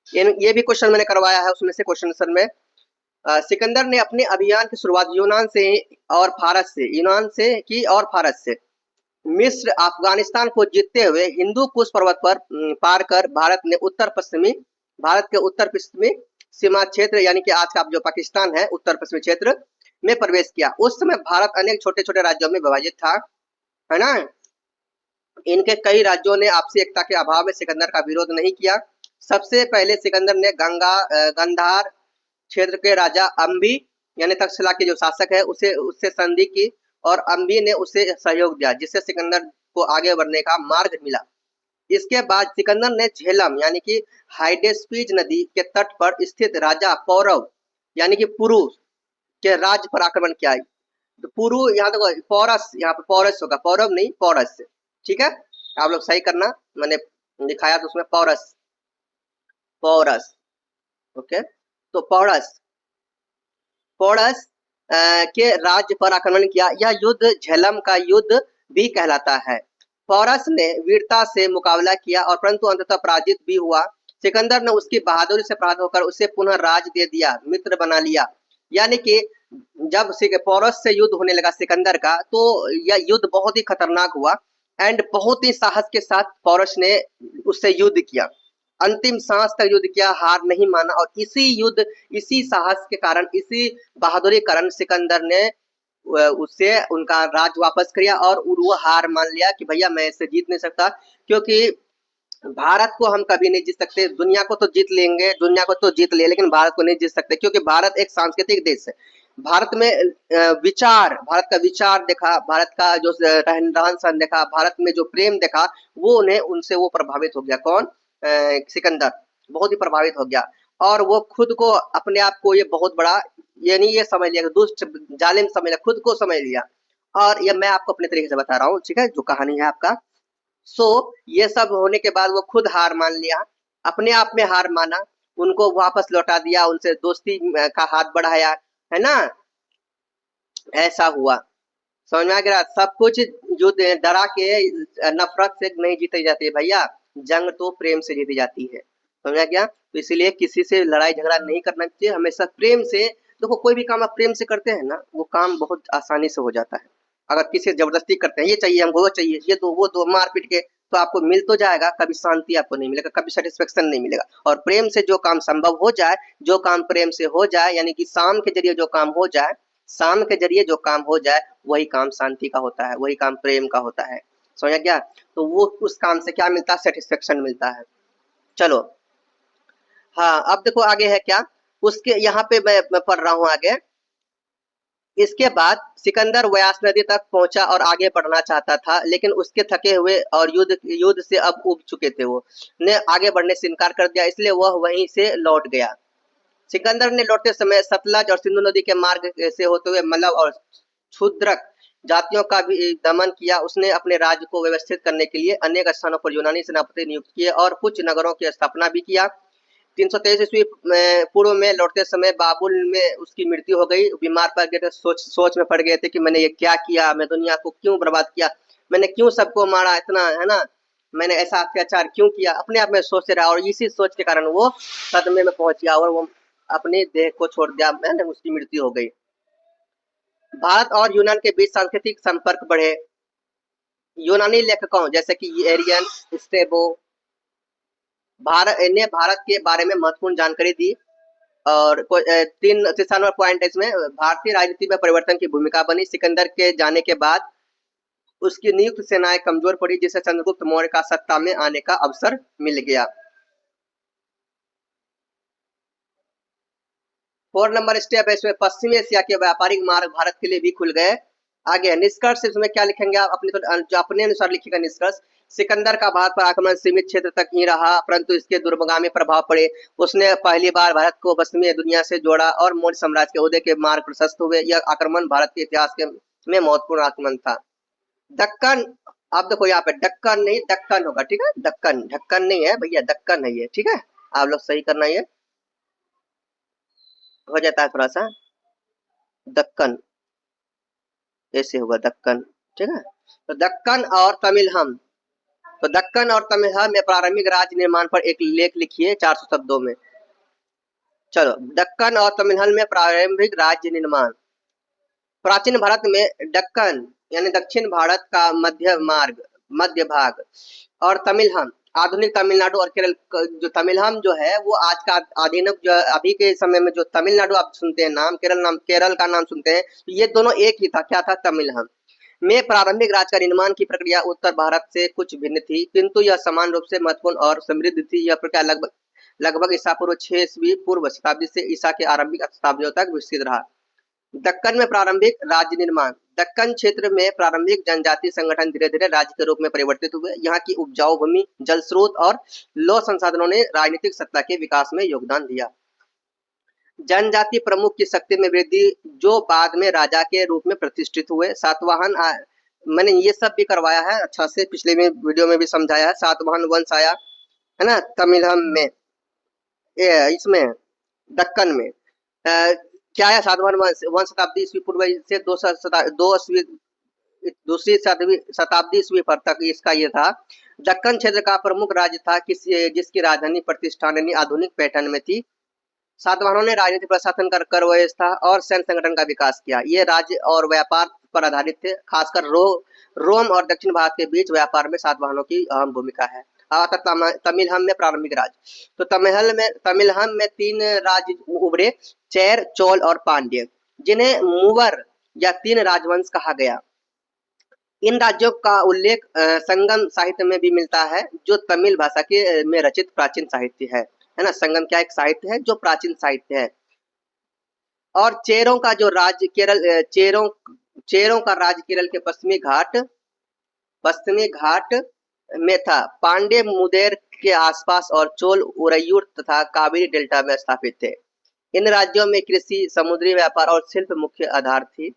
[SPEAKER 1] ये भी क्वेश्चन मैंने करवाया है, उसमें से क्वेश्चन आंसर में सिकंदर ने अपने अभियान की शुरुआत यूनान से की और फारस से मिस्र अफगानिस्तान को जीतते हुए हिंदू कुश पर्वत पर पार कर भारत के उत्तर पश्चिमी सीमा क्षेत्र यानी कि आज का जो पाकिस्तान है, उत्तर पश्चिमी क्षेत्र में प्रवेश किया। उस समय भारत अनेक छोटे छोटे राज्यों में विभाजित था, है ना। इनके कई राज्यों ने आपसी एकता के अभाव में सिकंदर का विरोध नहीं किया। सबसे पहले सिकंदर ने गंधार क्षेत्र के राजा अंबी यानी तक्षशिला के जो शासक है उससे संधि की और अंबी ने उसे सहयोग दिया, जिससे सिकंदर को आगे बढ़ने का मार्ग मिला। इसके बाद सिकंदर ने झेलम यानी कि हाइडेस्पीज नदी के तट पर स्थित राजा पौरव यानी कि पुरु के राज्य पर आक्रमण किया। तो पुरु यहाँ देखो पौरस, यहाँ पे पौरस होगा, पौरव नहीं पौरस, ठीक है, आप लोग सही करना, मैंने दिखाया तो उसमें पौरस, ओके। तो पौरस के राज्य पर आक्रमण किया। यह युद्ध झेलम का युद्ध भी कहलाता है। पौरस ने वीरता से मुकाबला किया और परंतु अंततः पराजित भी हुआ। सिकंदर ने उसकी बहादुरी से प्रभावित होकर उसे पुनः राज दे दिया, मित्र बना लिया। यानी कि जब पौरस से युद्ध होने लगा सिकंदर का, तो यह युद्ध बहुत ही खतरनाक हुआ एंड बहुत ही साहस के साथ पौरस ने उससे युद्ध किया, अंतिम सांस तक युद्ध किया, हार नहीं माना। और इसी साहस के कारण, इसी बहादुरी के कारण सिकंदर ने उससे उनका राज वापस किया और वो हार मान लिया कि भैया मैं इससे जीत नहीं सकता, क्योंकि भारत को हम कभी नहीं जीत सकते। दुनिया को तो जीत लेंगे, दुनिया को तो जीत ले, लेकिन भारत को नहीं जीत सकते, क्योंकि भारत एक सांस्कृतिक देश है। भारत में विचार, भारत का विचार देखा, भारत का जो रहन सहन देखा, भारत में जो प्रेम देखा, वो उन्हें उनसे वो प्रभावित हो गया। कौन? सिकंदर बहुत ही प्रभावित हो गया और वो खुद को अपने आप को ये बहुत बड़ा यानी ये समझ लिया, दुष्ट जालिम समझ लिया, खुद को समझ लिया। और ये मैं आपको अपने तरीके से बता रहा हूँ, ठीक है, जो कहानी है आपका। सो ये सब होने के बाद वो खुद हार मान लिया, अपने आप में हार माना, उनको वापस लौटा दिया, उनसे दोस्ती का हाथ बढ़ाया, है ना? ऐसा हुआ। समझ में आ गया? सब कुछ जो डरा के नफरत से नहीं जीती जाती है भैया, जंग तो प्रेम से जीती जाती है। समझ में आ गया? तो इसीलिए किसी से लड़ाई झगड़ा नहीं करना चाहिए, हमेशा प्रेम से। देखो कोई भी काम आप प्रेम से करते हैं ना, वो काम बहुत आसानी से हो जाता है। अगर किसी से जबरदस्ती करते हैं, ये चाहिए हमको, वो चाहिए, ये दो वो दो, मार पीट के, तो आपको मिल तो जाएगा, कभी शांति आपको नहीं मिलेगा, कभी सेटिस्फेक्शन नहीं मिलेगा। और प्रेम से जो काम संभव हो जाए, जो काम प्रेम से हो जाए, यानी कि शाम के जरिए जो काम हो जाए, शाम के जरिए जो काम हो जाए, वही काम शांति का होता है, वही काम प्रेम का होता है। समझ गया? तो वो उस काम से क्या मिलता है? सेटिस्फेक्शन मिलता है। चलो, हाँ, अब देखो आगे है क्या। उसके यहाँ पे मैं पढ़ रहा हूँ आगे। इसके बाद सिकंदर व्यास नदी तक पहुंचा और आगे बढ़ना चाहता था, लेकिन उसके थके हुए और युद्ध युद्ध से अब उब चुके थे वो ने आगे बढ़ने से इनकार कर दिया, इसलिए वह वहीं से लौट गया। सिकंदर ने लौटते समय सतलज और सिंधु नदी के मार्ग से होते हुए मलव और क्षुद्रक जातियों का भी दमन किया। उसने अपने राज्य को व्यवस्थित करने के लिए अनेक स्थानों पर यूनानी सेनापति नियुक्त किए और कुछ नगरों की स्थापना भी किया। 323 ईस्वी पूर्व में लौटते समय बाबुल में उसकी मृत्यु हो गई। बीमार पड़ गए थे, सोच में पड़ गए थे कि मैंने ये क्या किया, मैं दुनिया को क्यों बर्बाद किया, मैंने क्यों सबको मारा इतना, है ना, मैंने ऐसा अत्याचार क्यों किया, अपने आप में सोचते रहा और इसी सोच के कारण वो सदमे में पहुंच गया और वो अपने देह को छोड़ दिया, मैंने उसकी मृत्यु हो गई। भारत और यूनान के बीच सांस्कृतिक संपर्क बढ़े। यूनानी लेखकों जैसे कि एरियन, स्ट्रेबो ने भारत के बारे में महत्वपूर्ण जानकारी दी। और तीन नंबर पॉइंट है इसमें। भारतीय राजनीति में परिवर्तन की भूमिका बनी। सिकंदर के जाने के बाद उसकी नियुक्त सेनाएं कमजोर पड़ी, जिससे चंद्रगुप्त मौर्य का सत्ता में आने का अवसर मिल गया। 4 नंबर स्टेप है इसमें, पश्चिमी एशिया के व्यापारिक मार्ग भारत के लिए भी खुल गए। आगे है निष्कर्ष, इसमें क्या लिखेंगे आप अपने, तो जो अपने अनुसार लिखिएगा निष्कर्ष। सिकंदर का भारत पर आक्रमण सीमित क्षेत्र तक ही रहा, परंतु इसके दुर्गामी प्रभाव पड़े। उसने पहली बार भारत को पश्चिमी दुनिया से जोड़ा और मौर्य साम्राज्य के उदय के मार्ग प्रशस्त हुए। यह आक्रमण भारत के इतिहास के में महत्वपूर्ण आक्रमण था। दक्कन, आप देखो यहाँ पे दक्कन नहीं दक्कन होगा, ठीक है, दक्कन, ढक्कन नहीं है भैया, दक्कन है ये, ठीक है, आप लोग सही करना, ये हो जाता है थोड़ा सा, दक्कन ऐसे होगा, दक्कन, ठीक है। तो दक्कन और तमिलहम, तो दक्कन और तमिलहम में प्रारंभिक राज्य निर्माण पर एक लेख लिखिए 400 शब्दों में। चलो, दक्कन और तमिलहम में प्रारंभिक राज्य निर्माण। प्राचीन भारत में दक्कन यानी दक्षिण भारत का मध्य भाग और तमिलहम आधुनिक तमिलनाडु और केरल जो तमिलहम जो है वो आज का आधुनिक जो अभी के समय में जो तमिलनाडु आप सुनते हैं नाम, केरल का नाम सुनते हैं, तो ये दोनों एक ही था, क्या था? तमिलहम में प्रारंभिक राज्य का निर्माण की प्रक्रिया उत्तर भारत से कुछ भिन्न थी, किंतु यह समान रूप से महत्वपूर्ण और समृद्ध थी। यह प्रक्रिया लगभग लगभग ईसा पूर्व 6वीं पूर्व शताब्दी से ईसा के आरंभिक शताब्दियों तक विकसित रहा। दक्कन में प्रारंभिक राज्य निर्माण। दक्कन क्षेत्र में प्रारंभिक जनजातीय संगठन धीरे धीरे राज्य के रूप में परिवर्तित हुए। यहाँ की उपजाऊ भूमि, जल स्रोत और लौह संसाधनों ने राजनीतिक सत्ता के विकास में योगदान दिया। जनजाति प्रमुख की शक्ति में वृद्धि, जो बाद में राजा के रूप में प्रतिष्ठित हुए। सातवाहन मैंने ये सब भी करवाया है अच्छा से, पिछले में वीडियो में भी समझाया है। सातवाहन वंश आया, है ना, तमिलहम में, इसमें दक्कन में क्या है? सातवाहन वंश 1 शताब्दी ईस्वी पूर्व से 2 शताब्दी ईस्वी पर तक इसका ये था। दक्कन क्षेत्र का प्रमुख राज्य था जिसकी राजधानी प्रतिष्ठानी आधुनिक पैटर्न में थी। सातवाहनों ने राजनीतिक प्रशासन कर व्यवस्था और सैन्य संगठन का विकास किया। ये राज्य और व्यापार पर आधारित थे, खासकर रोम और दक्षिण भारत के बीच व्यापार में सातवाहनों की अहम भूमिका है। तमिलहम में प्रारंभिक राज्य। तो तमिलहम में 3 राज्य उभरे, चैर, चोल और पांड्य, जिन्हें मूवर या 3 राजवंश कहा गया। इन राज्यों का उल्लेख संगम साहित्य में भी मिलता है, जो तमिल भाषा के में रचित प्राचीन साहित्य है ना। संगम क्या एक साहित्य है जो प्राचीन साहित्य है। और चेरों का जो राज्य केरल चेरों का राज्य केरल के पश्चिमी घाट में था। पांड्य मुदेर के आसपास और चोल उरैयूर तथा कावेरी डेल्टा में स्थापित थे। इन राज्यों में कृषि, समुद्री व्यापार और शिल्प मुख्य आधार थी।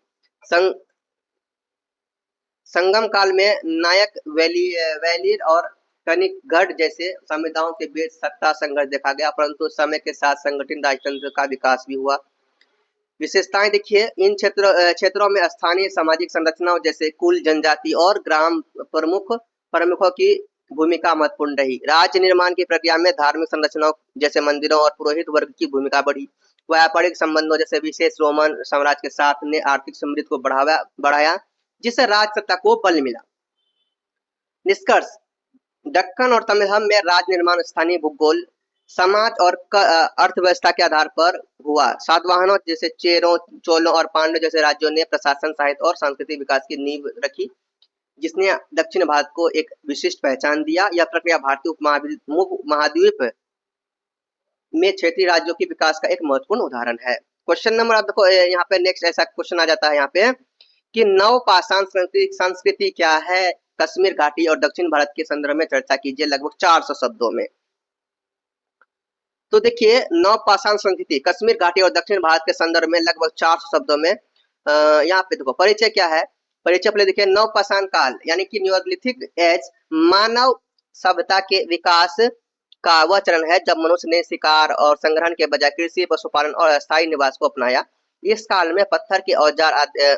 [SPEAKER 1] संगम काल में नायक वैलीर और कनिकगढ़ जैसे संविधाओं के बीच सत्ता संघर्ष देखा गया, परंतु समय के साथ संगठित राजतंत्र का विकास भी हुआ। विशेषताएं देखिए, इन क्षेत्रों में स्थानीय सामाजिक संरचनाओं जैसे कुल, जनजाति और ग्राम प्रमुखों की भूमिका महत्वपूर्ण रही। राज्य निर्माण की प्रक्रिया में धार्मिक संरचनाओं जैसे मंदिरों और पुरोहित वर्ग की भूमिका बढ़ी। व्यापारिक संबंधों जैसे विशेष रोमन साम्राज्य के साथ ने आर्थिक समृद्धि को बढ़ाया, जिससे राजसत्ता को बल मिला। निष्कर्ष, दक्कन और तमिलहम में राज्य निर्माण स्थानीय भूगोल, समाज और अर्थव्यवस्था के आधार पर हुआ। सातवाहनों जैसे चेरों, चोलों और पांड्यों जैसे राज्यों ने प्रशासन, साहित्य और सांस्कृतिक विकास की नींव रखी, जिसने दक्षिण भारत को एक विशिष्ट पहचान दिया। यह प्रक्रिया भारतीय उपमहाद्वीप में क्षेत्रीय राज्यों के विकास का एक महत्वपूर्ण उदाहरण है। क्वेश्चन नंबर, आप देखो यहाँ पे नेक्स्ट ऐसा क्वेश्चन आ जाता है यहाँ पे कि नवपाषाण संस्कृति क्या है, कश्मीर घाटी और दक्षिण भारत के संदर्भ में चर्चा कीजिए लगभग 400 शब्दों में। तो देखिए, नवपाषाण संस्कृति कश्मीर घाटी और दक्षिण भारत के संदर्भ में लगभग 400 शब्दों में। यहाँ पे देखो परिचय क्या है। परिचय पहले देखिए, नवपाषाण काल यानी कि न्यूलिथिक एज मानव सभ्यता के विकास का वह चरण है जब मनुष्य ने शिकार और संग्रहण के बजाय कृषि, पशुपालन और अस्थायी निवास को अपनाया। इस काल में पत्थर के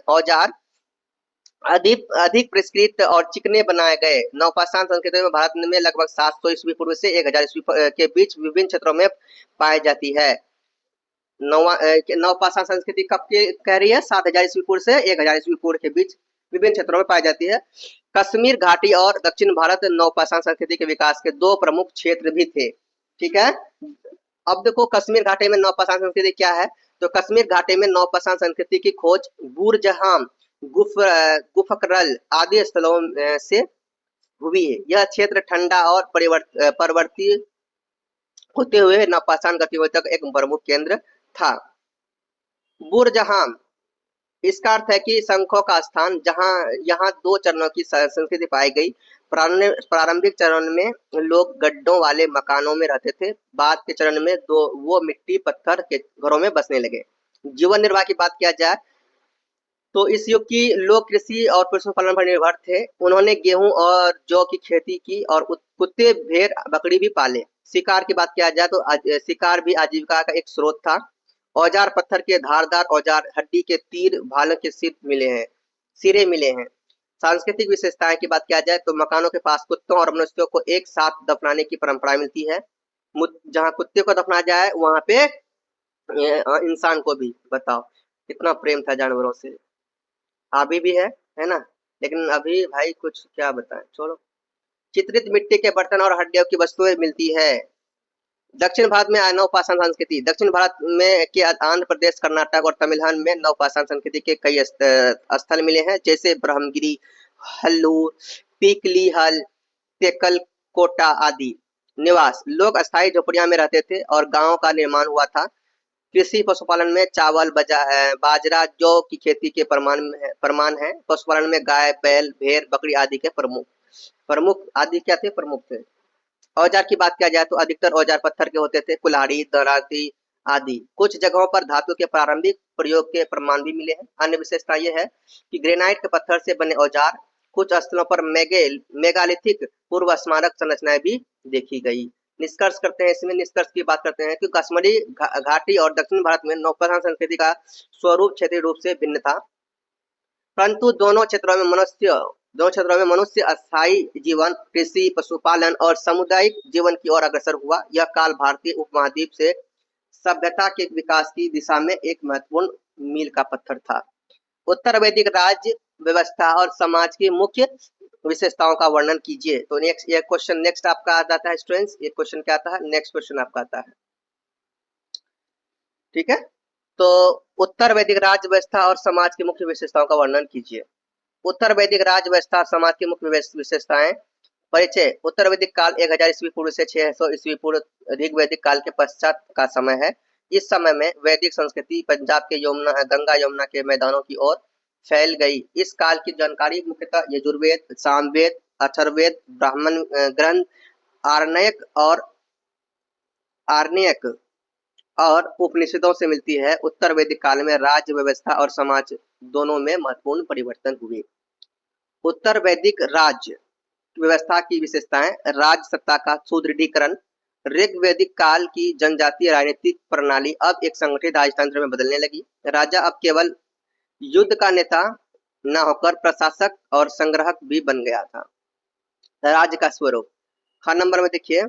[SPEAKER 1] औजार अधिक परिष्कृत और चिकने बनाए गए। नवपाषाण संस्कृति में भारत में लगभग 700 ईस्वी पूर्व से 1000 ईस्वी के बीच विभिन्न क्षेत्रों में पाई जाती है। नवपाषाण संस्कृति कब की कह रही है? 7000 ईस्वी पूर्व से 1000 ईस्वी पूर्व के बीच विभिन्न क्षेत्रों में पाई जाती है। कश्मीर घाटी और दक्षिण भारत नवपाषाण संस्कृति के विकास के दो प्रमुख क्षेत्र भी थे। ठीक है, अब देखो कश्मीर घाटी में नवपाषाण संस्कृति क्या है। तो कश्मीर घाटी में नवपाषाण संस्कृति की खोज बुरजहाम, गुफकरल आदि स्थलों से हुई है। यह क्षेत्र ठंडा और परिवर्ती होते हुए नवपाषाण गतिविधियों का एक प्रमुख केंद्र था। बुरजहाम, इसका अर्थ है कि शंखों का स्थान, जहां यहाँ 2 चरणों की संस्कृति पाई गई। प्रारंभिक चरण में लोग गड्ढों वाले मकानों में रहते थे। बाद के चरण में वो मिट्टी पत्थर के घरों में बसने लगे। जीवन निर्वाह की बात किया जाए तो इस युग की लोग कृषि और पशुपालन पर निर्भर थे। उन्होंने गेहूं और जौ की खेती की और कुत्ते, भेड़, बकरी भी पाले। शिकार की बात किया जाए तो शिकार भी आजीविका का एक स्रोत था। औजार, पत्थर के धारदार औजार, हड्डी के तीर, भालों के सिरे मिले हैं। सांस्कृतिक विशेषताएं की बात किया जाए तो मकानों के पास कुत्तों और मनुष्यों को एक साथ दफनाने की परंपरा मिलती है। जहां कुत्ते को दफना जाए वहां पे इंसान को भी, बताओ कितना प्रेम था जानवरों से। अभी भी है ना, लेकिन अभी भाई कुछ क्या बताएं, छोड़ो। चित्रित मिट्टी के बर्तन और हड्डियों की वस्तुएं मिलती है। दक्षिण भारत में नवपाषाण संस्कृति, दक्षिण भारत में के आंध्र प्रदेश, कर्नाटक और तमिलनाडु में नवपाषाण संस्कृति के कई स्थल मिले हैं, जैसे ब्रह्मगिरी, हल्लूर, पीकलीहल, तेकलकोटा आदि। निवास, लोग अस्थायी झोपड़ियां में रहते थे और गांवों का निर्माण हुआ था। कृषि, पशुपालन में चावल, बाजरा, जौ की खेती के प्रमाण है। पशुपालन में गाय, बैल, भेड़, बकरी आदि के प्रमुख आदि क्या थे? प्रमुख थे। औजार की बात किया जाए तो अधिकतर औजार पत्थर के होते थे, कुल्हाड़ी, दराती आदि। कुछ जगहों पर धातु के प्रारंभिक प्रयोग के प्रमाण भी मिले हैं। अन्य विशेषता यह है कि ग्रेनाइट के पत्थर से बने औजार, कुछ स्थलों पर मेगालिथिक पूर्व स्मारक संरचनाएं भी देखी गई। निष्कर्ष करते हैं, इसमें निष्कर्ष की बात करते हैं कि कश्मीरी घाटी और दक्षिण भारत में नवपाषाण संस्कृति का स्वरूप क्षेत्रीय रूप से भिन्न था, परंतु दोनों क्षेत्रों में मनुष्य अस्थायी जीवन, कृषि, पशुपालन और सामुदायिक जीवन की ओर अग्रसर हुआ। यह काल भारतीय उपमहाद्वीप से सभ्यता के विकास की दिशा में एक महत्वपूर्ण मील का पत्थर था। उत्तर वैदिक राज्य व्यवस्था और समाज की मुख्य विशेषताओं का वर्णन कीजिए। तो ये क्वेश्चन नेक्स्ट आपका आ जाता है स्टूडेंट्स। ये क्वेश्चन क्या आता है? नेक्स्ट क्वेश्चन आपका आता है। ठीक है, तो उत्तर वैदिक राज्य व्यवस्था और समाज की मुख्य विशेषताओं का वर्णन कीजिए। उत्तर वैदिक राज्य व्यवस्था समाज की मुख्य विशेषताएं। परिचय, उत्तर वैदिक काल 1000 ईस्वी पूर्व से 600 ईस्वी पूर्व ऋग वैदिक काल के पश्चात का समय है। इस समय में वैदिक संस्कृति पंजाब के गंगा यमुना के मैदानों की ओर फैल गई। इस काल की जानकारी मुख्यतः यजुर्वेद, सामवेद, अथर्ववेद, ब्राह्मण ग्रंथ, आरण्यक और उपनिषदों से मिलती है। उत्तर वैदिक काल में राज्य व्यवस्था और समाज दोनों में महत्वपूर्ण परिवर्तन हुए। उत्तर वैदिक राज्य व्यवस्था की विशेषताएं: राज्य सत्ता का सुदृढ़ीकरण। ऋग्वैदिक काल की जनजातीय राजनीतिक प्रणाली अब एक संगठित राजतंत्र में बदलने लगी। राजा अब केवल युद्ध का नेता न होकर प्रशासक और संग्राहक भी बन गया था। राज्य का स्वरूप: ख नंबर में देखिए,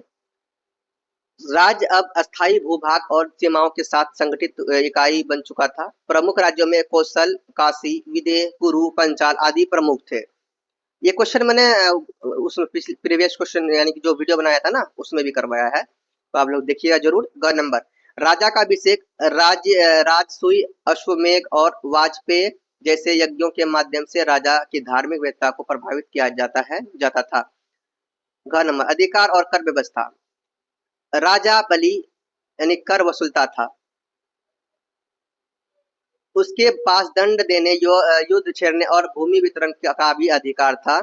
[SPEAKER 1] राज्य अब अस्थायी भूभाग और सीमाओं के साथ संगठित इकाई बन चुका था। प्रमुख राज्यों में कौशल, काशी, विदेह, कुरु, पंचाल आदि प्रमुख थे। ये क्वेश्चन मैंने उसमें प्रीवियस क्वेश्चन यानी कि जो वीडियो बनाया था ना उसमें भी करवाया है, तो आप लोग देखिएगा जरूर। ग नंबर, राजा का अभिषेक राजसूय, अश्वमेध और वाजपेय जैसे यज्ञों के माध्यम से राजा की धार्मिक व्यवस्था को प्रभावित किया जाता था। घ नंबर, अधिकार और कर व्यवस्था। राजा बलि यानी कर वसूलता था, उसके पास दंड देने, युद्ध छेड़ने और भूमि वितरण का भी अधिकार था।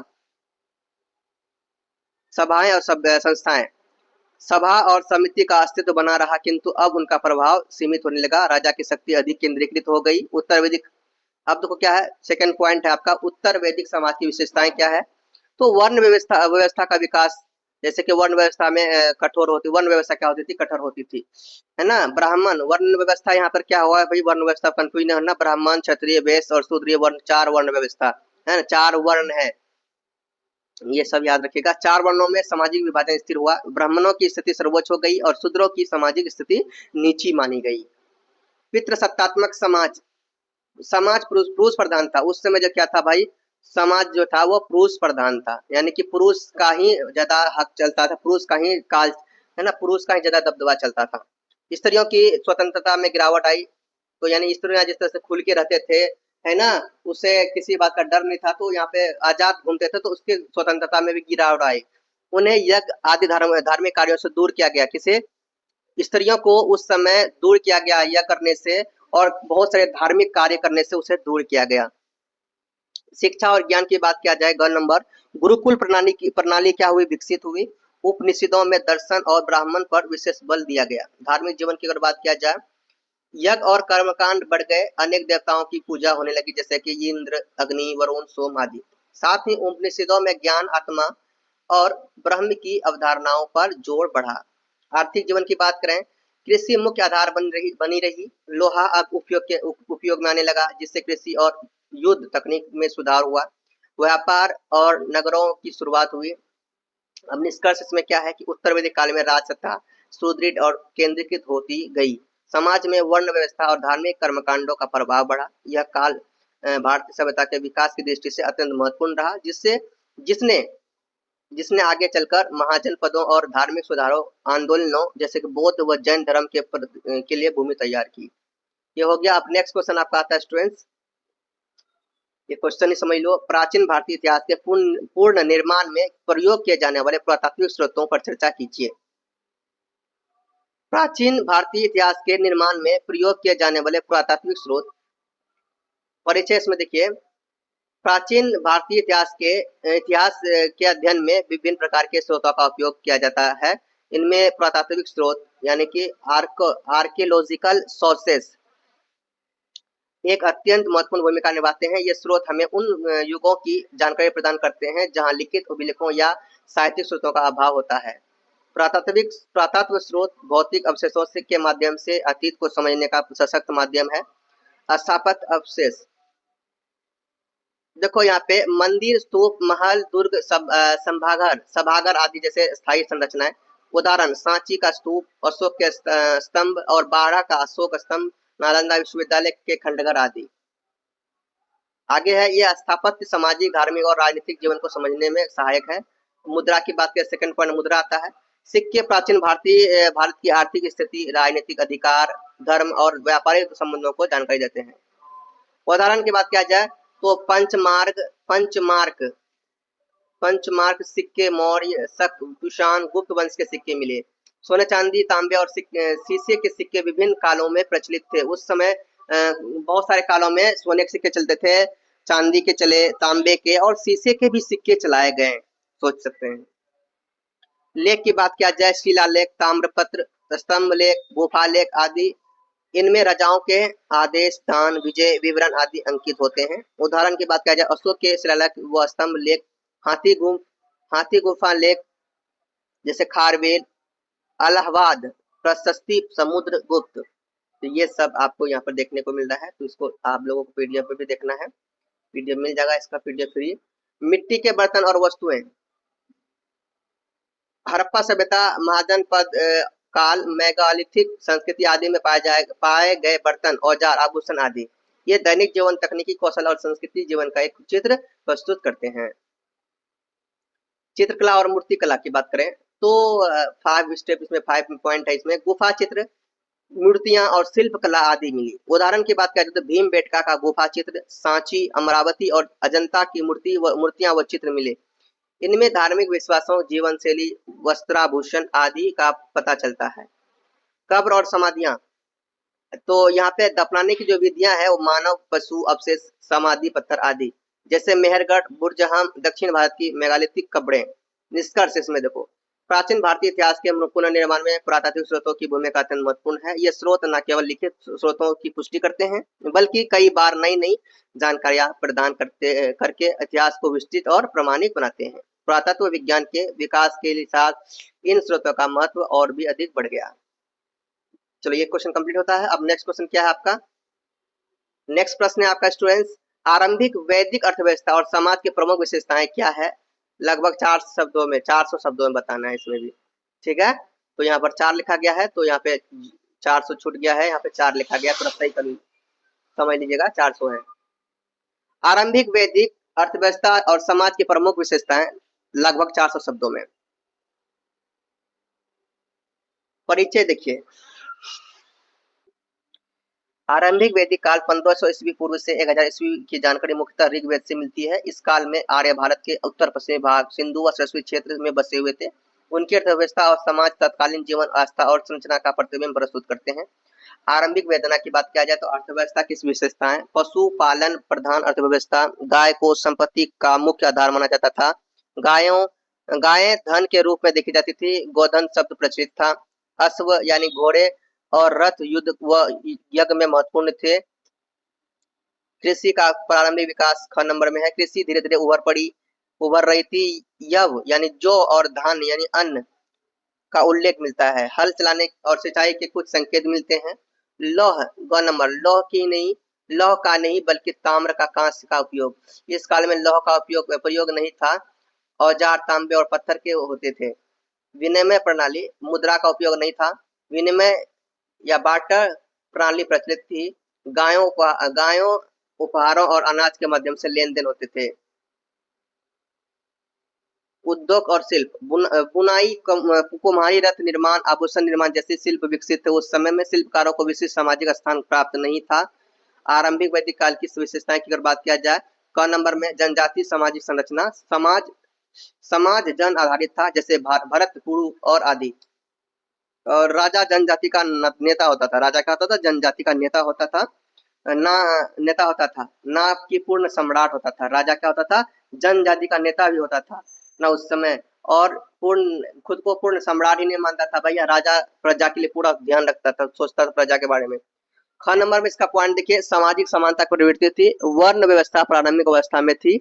[SPEAKER 1] सभाएं और संस्थाएं, सभा और समिति का अस्तित्व बना रहा, किंतु अब उनका प्रभाव सीमित होने लगा। राजा की शक्ति अधिक केंद्रीकृत हो गई। उत्तर वैदिक, अब देखो क्या है, सेकंड पॉइंट है आपका, उत्तर वैदिक समाज की विशेषताएं क्या है। तो वर्ण व्यवस्था का विकास, जैसे कि वर्ण व्यवस्था में कठोर होती, वर्ण व्यवस्था क्या होती थी, कठोर होती थी, है ना। ब्राह्मण वर्ण व्यवस्था, यहाँ पर क्या हुआ है भाई, वर्ण व्यवस्था कंफ्यूज नहीं होना। ब्राह्मण, क्षत्रिय, वैश्य और शूद्र वर्ण, 4 वर्ण व्यवस्था है ना, 4 वर्ण है, ये सब याद रखिएगा। 4 वर्णों में सामाजिक विभाजन स्थिर हुआ। ब्राह्मणों की स्थिति सर्वोच्च हो गई और शूद्रों की सामाजिक स्थिति नीची मानी गई। पितृसत्तात्मक समाज, समाज पुरुष प्रधान था। उस समय जो क्या था भाई, समाज जो था वो पुरुष प्रधान था, यानी कि पुरुष का ही ज्यादा हक चलता था, पुरुष का ही काल, है ना, पुरुष का ही ज्यादा दबदबा चलता था। स्त्रियों की स्वतंत्रता में गिरावट आई, तो यानी स्त्रियां जिस तरह से खुल के रहते थे, है ना, उसे किसी बात का डर नहीं था, तो यहाँ पे आजाद घूमते थे, तो उसकी स्वतंत्रता में भी गिरावट आई। उन्हें यज्ञ आदि धार्मिक कार्यों से दूर किया गया। किसे, स्त्रियों को उस समय दूर किया गया यह करने से, और बहुत सारे धार्मिक कार्य करने से उसे दूर किया गया। शिक्षा और ज्ञान की बात किया जाए, ग नंबर, गुरुकुल प्रणाली क्या हुई, विकसित हुई। उपनिषदों में दर्शन और ब्राह्मण पर विशेष बल दिया गया। धार्मिक जीवन की अगर बात किया जाए, यज्ञ और कर्मकांड बढ़ गए, अनेक देवताओं की पूजा होने लगी, जैसे कि इंद्र, अग्नि, वरुण, सोम आदि। साथ ही उपनिषदों में ज्ञान, आत्मा और ब्रह्म की अवधारणाओं पर जोर बढ़ा। आर्थिक जीवन की बात करें, कृषि मुख्य आधार बनी रही। लोहा अब उपयोग में आने लगा, जिससे कृषि और युद्ध तकनीक में सुधार हुआ। व्यापार और नगरों की शुरुआत हुई। अब निष्कर्ष इसमें क्या है कि उत्तर वैदिक काल में राज सत्ता सुदृढ़ और केंद्रीकृत होती गई। समाज में वर्ण व्यवस्था और धार्मिक कर्मकांडों का प्रभाव बढ़ा। यह काल भारतीय सभ्यता के विकास की दृष्टि से अत्यंत महत्वपूर्ण रहा, जिसने आगे चलकर महाजनपदों और धार्मिक सुधारों आंदोलनों जैसे कि बौद्ध व जैन धर्म के लिए भूमि तैयार की। ये हो गया। अब नेक्स्ट क्वेश्चन आपका आता है स्टूडेंट्स, ये क्वेश्चन ही समझ लो। प्राचीन भारतीय इतिहास के पूर्ण निर्माण में प्रयोग किए जाने वाले पुरातात्विक स्रोतों पर चर्चा कीजिए। प्राचीन भारतीय इतिहास के निर्माण में प्रयोग किए जाने वाले पुरातात्विक स्रोत, परिचय इसमें देखिए। प्राचीन भारतीय इतिहास के अध्ययन में विभिन्न प्रकार के स्रोतों का उपयोग किया जाता है। इनमें पुरातात्विक स्रोत यानी कि आर्कियोलॉजिकल सोर्सेस एक अत्यंत महत्वपूर्ण भूमिका निभाते हैं। ये स्रोत हमें उन युगों की जानकारी प्रदान करते हैं जहां लिखित अभिलेखों या साहित्यिक स्रोतों का अभाव होता है। पुरातत्व स्रोत भौतिक अवशेषों के माध्यम से अतीत को समझने का सशक्त माध्यम है। स्थापत्य अवशेष, देखो यहाँ पे मंदिर, स्तूप, महल, दुर्ग, सभागार आदि जैसे स्थायी संरचनाएं। उदाहरण, सांची का स्तूप, अशोक के स्तंभ और बाड़ा का अशोक स्तंभ, नालंदा विश्वविद्यालय के खंडगर आदि। आगे है, ये स्थापत्य सामाजिक, धार्मिक और राजनीतिक जीवन को समझने में सहायक है। मुद्रा की बात करें, सेकंड पॉइंट मुद्रा आता है। सिक्के प्राचीन भारत की आर्थिक स्थिति, राजनीतिक अधिकार, धर्म और व्यापारिक संबंधों को जानकारी देते हैं। उदाहरण की बात किया जाए तो पंचमार्क सिक्के, मौर्य, शक, कुषाण, गुप्त वंश के सिक्के मिले। सोने चांदी तांबे और शीशे के सिक्के विभिन्न कालों में प्रचलित थे। उस समय बहुत सारे कालों में सोने के सिक्के चलते थे, चांदी के चले, तांबे के और शीशे के भी सिक्के चलाए गए, सोच सकते हैं। लेख की बात किया जाए, शिलालेख, ताम्रपत्र, स्तंभ लेख, गुफा लेख आदि, इनमें राजाओं के आदेश, दान, विजय विवरण आदि अंकित होते हैं। उदाहरण की बात किया जाए, अशोक के शिलालेख व स्तंभ लेख, हाथी गुफा लेख जैसे खारवेल, अलाहाबाद प्रशस्ति, समुद्र गुप्त, तो ये सब आपको यहाँ पर देखने को मिल रहा है। तो इसको आप लोगों को पीडीएफ पे भी देखना है, पीडीएफ मिल जाएगा, इसका पीडीएफ फ्री। मिट्टी के बर्तन और वस्तुएं, हड़प्पा सभ्यता, महाजन पद काल, मेगालिथिक संस्कृति आदि में पाए गए बर्तन, औजार, आभूषण आदि, ये दैनिक जीवन, तकनीकी कौशल और संस्कृति जीवन का एक चित्र प्रस्तुत करते हैं। चित्रकला और मूर्ति कला की बात करें तो 5 स्टेप, इसमें 5 पॉइंट है। इसमें गुफा चित्र, मूर्तियां और शिल्प कला आदि मिली। उदाहरण की बात करें तो भीमबेटका का गुफा चित्र, सांची, अमरावती और अजंता की मूर्तियां व चित्र मिले। इनमें धार्मिक विश्वासों, जीवन शैली, वस्त्राभूषण आदि का पता चलता है। कब्र और समाधियां, तो यहाँ पे दफनाने की जो विधियां है वो मानव, पशु अवशेष, समाधि पत्थर आदि, जैसे मेहरगढ़, बुरजहाम, दक्षिण भारत की मेगालिथिक कब्रें। निष्कर्ष इसमें देखो, प्राचीन भारतीय इतिहास के पुनर्निर्माण में पुरातात्विक स्रोतों की भूमिका अत्यंत महत्वपूर्ण है। ये स्रोत न केवल लिखित स्रोतों की पुष्टि करते हैं, बल्कि कई बार नई नई जानकारियां प्रदान करके इतिहास को विस्तृत और प्रमाणिक बनाते हैं। पुरातत्व विज्ञान के विकास के साथ इन स्रोतों का महत्व और भी अधिक बढ़ गया। चलो ये क्वेश्चन कंप्लीट होता है। अब नेक्स्ट क्वेश्चन क्या है आपका? नेक्स्ट प्रश्न है आपका स्टूडेंट्स, आरंभिक वैदिक अर्थव्यवस्था और समाज की प्रमुख विशेषताएं क्या है? लगभग 400 शब्दों में बताना है इसमें भी, ठीक है। तो यहाँ पर 4 लिखा गया है, तो यहाँ पे 400 छूट गया है, यहाँ पे 4 लिखा गया, थोड़ा सही कर समझ लीजिएगा, 400 है। आरंभिक वैदिक अर्थव्यवस्था और समाज की प्रमुख विशेषताएं लगभग 400 शब्दों में। परिचय देखिए, आरंभिक वैदिक काल 1500 ईस्वी पूर्व से 1000 ईस्वी की जानकारी मुख्यतः ऋग्वेद से मिलती है। इस काल में आर्य भारत के उत्तर पश्चिमी भाग, सिंधु व सरस्वती क्षेत्र में बसे हुए थे। उनकी अर्थव्यवस्था और समाज तत्कालीन जीवन, आस्था और संरचना का प्रतिबिंब प्रस्तुत करते हैं। आरंभिक वेदना की बात किया जाए तो अर्थव्यवस्था की विशेषताएं, पशुपालन प्रधान अर्थव्यवस्था, गाय को संपत्ति का मुख्य आधार माना जाता था। गायें धन के रूप में देखी जाती थी, गोधन शब्द प्रचलित था। अश्व यानी घोड़े और रथ युद्ध व यज्ञ में महत्वपूर्ण थे। कृषि का प्रारंभिक विकास ख नंबर में है। कृषि धीरे धीरे उभर रही थी। यव यानी जौ और धान यानी अन्न का उल्लेख मिलता है। हल चलाने और सिंचाई के कुछ संकेत मिलते हैं। लौह ग नंबर, लौह का नहीं बल्कि ताम्र का, कांस्य का उपयोग। इस काल में लौह का प्रयोग नहीं था। औजार तांबे और पत्थर के होते थे। विनिमय प्रणाली, मुद्रा का उपयोग नहीं था। विनिमय या बार्टर प्रणाली प्रचलित थी। गायों उपहारों और अनाज के माध्यम से लेन देन होते थे। उद्योग और शिल्प, बुनाई, कुम्हारी, रथ निर्माण, आभूषण निर्माण जैसे शिल्प विकसित थे। उस समय में शिल्पकारों को विशिष्ट सामाजिक स्थान प्राप्त नहीं था। आरंभिक वैदिक काल की विशेषताएं की अगर बात किया जाए, क नंबर में जनजाति सामाजिक संरचना, समाज जन आधारित था, जैसे भरत, कुरु और आदि। और राजा जनजाति का नेता होता था। राजा क्या होता था? जनजाति का नेता होता था। ना कि पूर्ण सम्राट होता था। राजा क्या होता था? जनजाति का नेता भी होता था ना उस समय, और खुद को पूर्ण सम्राट ही नहीं मानता था भैया। राजा प्रजा के लिए पूरा ध्यान रखता था, सोचता था प्रजा के बारे में। ख नंबर में इसका पॉइंट देखिए, सामाजिक समानता की प्रवृत्ति थी। वर्ण व्यवस्था प्रारंभिक अवस्था में थी।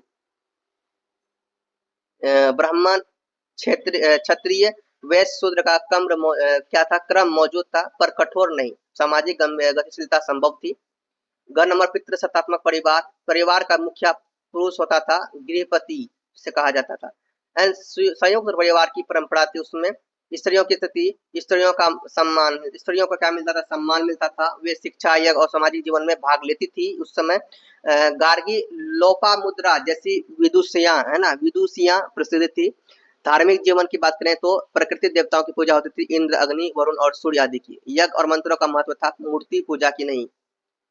[SPEAKER 1] ब्राह्मण, क्षत्रिय, वैश्य, शूद्र का क्रम मौजूद था, पर कठोर नहीं। सामाजिक गतिशीलता संभव थी। ग नंबर, पितृसत्तात्मक परिवार का मुखिया पुरुष होता था, गृहपति से कहा जाता था। संयुक्त परिवार की परंपरा थी। उसमें स्त्रियों की स्थिति, स्त्रियों को क्या मिलता था? सम्मान मिलता था। वे शिक्षा, यज्ञ और सामाजिक जीवन में भाग लेती थी। उस समय गार्गी, लोपामुद्रा जैसी विदुषियां है ना, विदुषियां प्रसिद्ध थी। धार्मिक जीवन की बात करें तो प्रकृति देवताओं की पूजा होती थी, इंद्र, अग्नि, वरुण और सूर्य आदि की। यज्ञ और मंत्रों का महत्व था, मूर्ति पूजा की नहीं।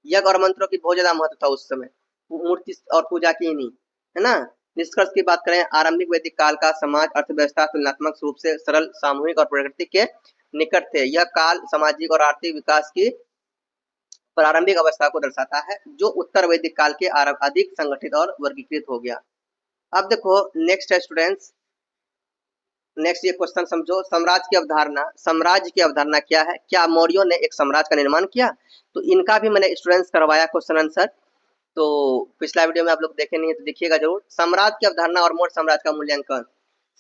[SPEAKER 1] यज्ञ और मंत्रों की बहुत ज्यादा महत्व था उस समय, मूर्ति और पूजा की नहीं, है ना। निष्कर्ष की बात करें, आरंभिक वैदिक काल का समाज अर्थव्यवस्था तुलनात्मक रूप से सरल, सामूहिक और प्रकृति के निकट थे। यह काल सामाजिक और आर्थिक विकास की प्रारंभिक अवस्था को दर्शाता है, जो उत्तर वैदिक काल के आरंभ अधिक संगठित और वर्गीकृत हो गया। अब देखो नेक्स्ट है स्टूडेंट्स, नेक्स्ट ये क्वेश्चन समझो, साम्राज्य की अवधारणा क्या है? क्या मौर्यों ने एक साम्राज्य का निर्माण किया? तो इनका भी मैंने स्टूडेंट्स करवाया क्वेश्चन आंसर, तो पिछला वीडियो में आप लोग देखे नहीं है तो देखिएगा जरूर। साम्राज्य की अवधारणा और मौर्य साम्राज्य का मूल्यांकन।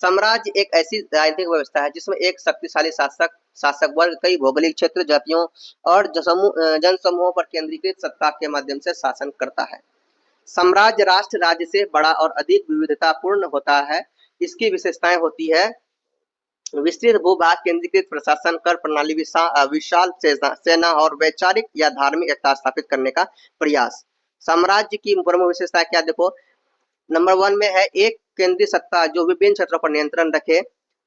[SPEAKER 1] साम्राज्य एक ऐसी राजनीतिक व्यवस्था है जिसमें एक शक्तिशाली शासक वर्ग कई भौगोलिक क्षेत्र, जातियों और जन समूहों पर केंद्रीकृत सत्ता के माध्यम से शासन करता है। साम्राज्य राष्ट्र राज्य से बड़ा और अधिक विविधतापूर्ण होता है। इसकी विशेषताएं होती है विस्तृत भूभाग, केंद्रीकृत प्रशासन, कर प्रणाली, विशाल सेना और वैचारिक या धार्मिक एकता स्थापित करने का प्रयास। साम्राज्य की प्रमुख विशेषता क्या? देखो नंबर 1 में है एक केंद्रीय सत्ता जो विभिन्न क्षेत्रों पर नियंत्रण रखे।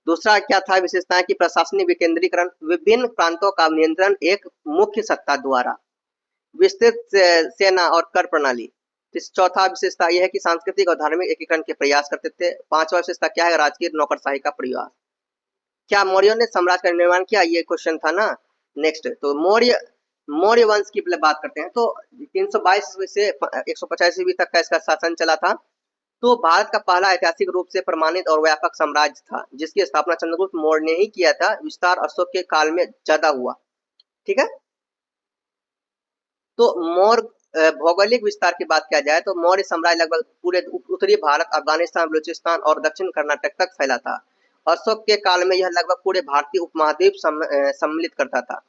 [SPEAKER 1] दूसरा क्या था विशेषता की प्रशासनिक विकेंद्रीकरण, विभिन्न प्रांतों का नियंत्रण एक मुख्य सत्ता द्वारा। विस्तृत सेना और कर प्रणाली। चौथा विशेषता यह है कि सांस्कृतिक और धार्मिक एकीकरण के प्रयास करते थे। पांचवा विशेषता क्या है? राजकीय नौकरशाही का प्रयास। क्या मौर्यों ने साम्राज्य का निर्माण किया? ये क्वेश्चन था ना। नेक्स्ट तो मौर्य वंश की बात करते हैं तो 322 ईस्वी से 150 ईस्वी तक का इसका शासन चला था। तो भारत का पहला ऐतिहासिक रूप से प्रमाणित और व्यापक साम्राज्य था, जिसकी स्थापना चंद्रगुप्त मौर्य ने ही किया था। विस्तार अशोक के काल में ज्यादा हुआ। ठीक है, तो मौर्य भौगोलिक विस्तार की बात किया जाए तो मौर्य साम्राज्य लगभग पूरे उत्तरी भारत, अफगानिस्तान, बलूचिस्तान और दक्षिण कर्नाटक तक फैला था। अशोक के काल में यह लगभग पूरे भारतीय उपमहाद्वीप सम्मिलित करता था।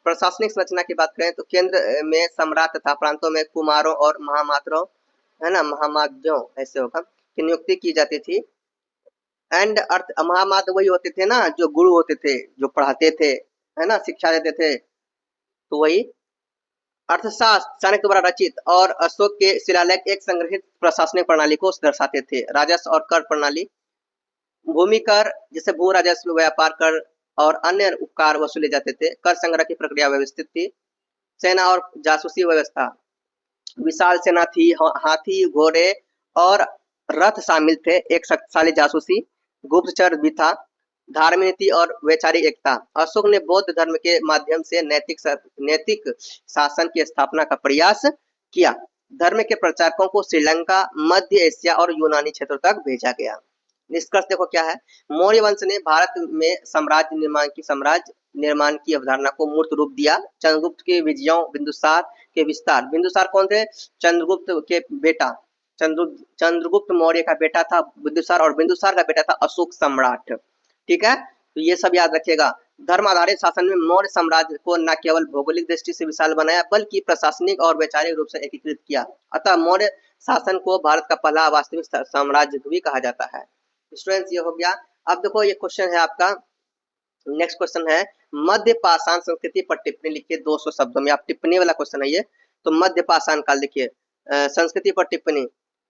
[SPEAKER 1] प्रशासनिक संरचना की बात करें तो केंद्र में सम्राट तथा प्रांतों में कुमारों और महामात्रों, है ना, महामाध्यों ऐसे होगा, की नियुक्ति की जाती थी। एंड अर्थ महामाध्य वही होते थे ना जो गुरु होते थे, जो पढ़ाते थे, है ना, शिक्षा देते थे। तो वही अर्थशास्त्र चाणक्य द्वारा रचित और अशोक के शिलालेख एक संग्रहित प्रशासनिक प्रणाली को दर्शाते थे। राजस्व और कर प्रणाली, भूमि कर जैसे भू राजस्व, व्यापार कर और अन्य उपकार वसूले जाते थे। कर संग्रह की प्रक्रिया व्यवस्थित थी। सेना और जासूसी व्यवस्था, विशाल सेना थी, हाथी, घोड़े और रथ शामिल थे। एक शक्तिशाली जासूसी गुप्तचर भी था। धार्मिक नीति और वैचारिक एकता, अशोक ने बौद्ध धर्म के माध्यम से नैतिक शासन की स्थापना का प्रयास किया। धर्म के प्रचारकों को श्रीलंका, मध्य एशिया और यूनानी क्षेत्रों तक भेजा गया। निष्कर्ष देखो क्या है, मौर्य वंश ने भारत में साम्राज्य निर्माण की अवधारणा को मूर्त रूप दिया। चंद्रगुप्त के विजयों, बिंदुसार के विस्तार, बिंदुसार कौन थे? चंद्रगुप्त के बेटा, चंद्रगुप्त मौर्य का बेटा था बिंदुसार, और बिंदुसार का बेटा था अशोक सम्राट। ठीक है, तो ये सब याद रखिएगा। धर्म आधारित शासन में मौर्य साम्राज्य को न केवल भौगोलिक दृष्टि से विशाल बनाया बल्कि प्रशासनिक और वैचारिक रूप से एकीकृत किया। अतः मौर्य शासन को भारत का पहला वास्तविक साम्राज्य भी कहा जाता है। स्टूडेंट्स ये हो गया। अब देखो ये क्वेश्चन है आपका, नेक्स्ट क्वेश्चन है मध्य पाषाण संस्कृति पर टिप्पणी लिखिए 200 शब्दों में। आप टिप्पणी वाला क्वेश्चन है ये। तो मध्य पाषाण काल लिखिए, संस्कृति पर टिप्पणी।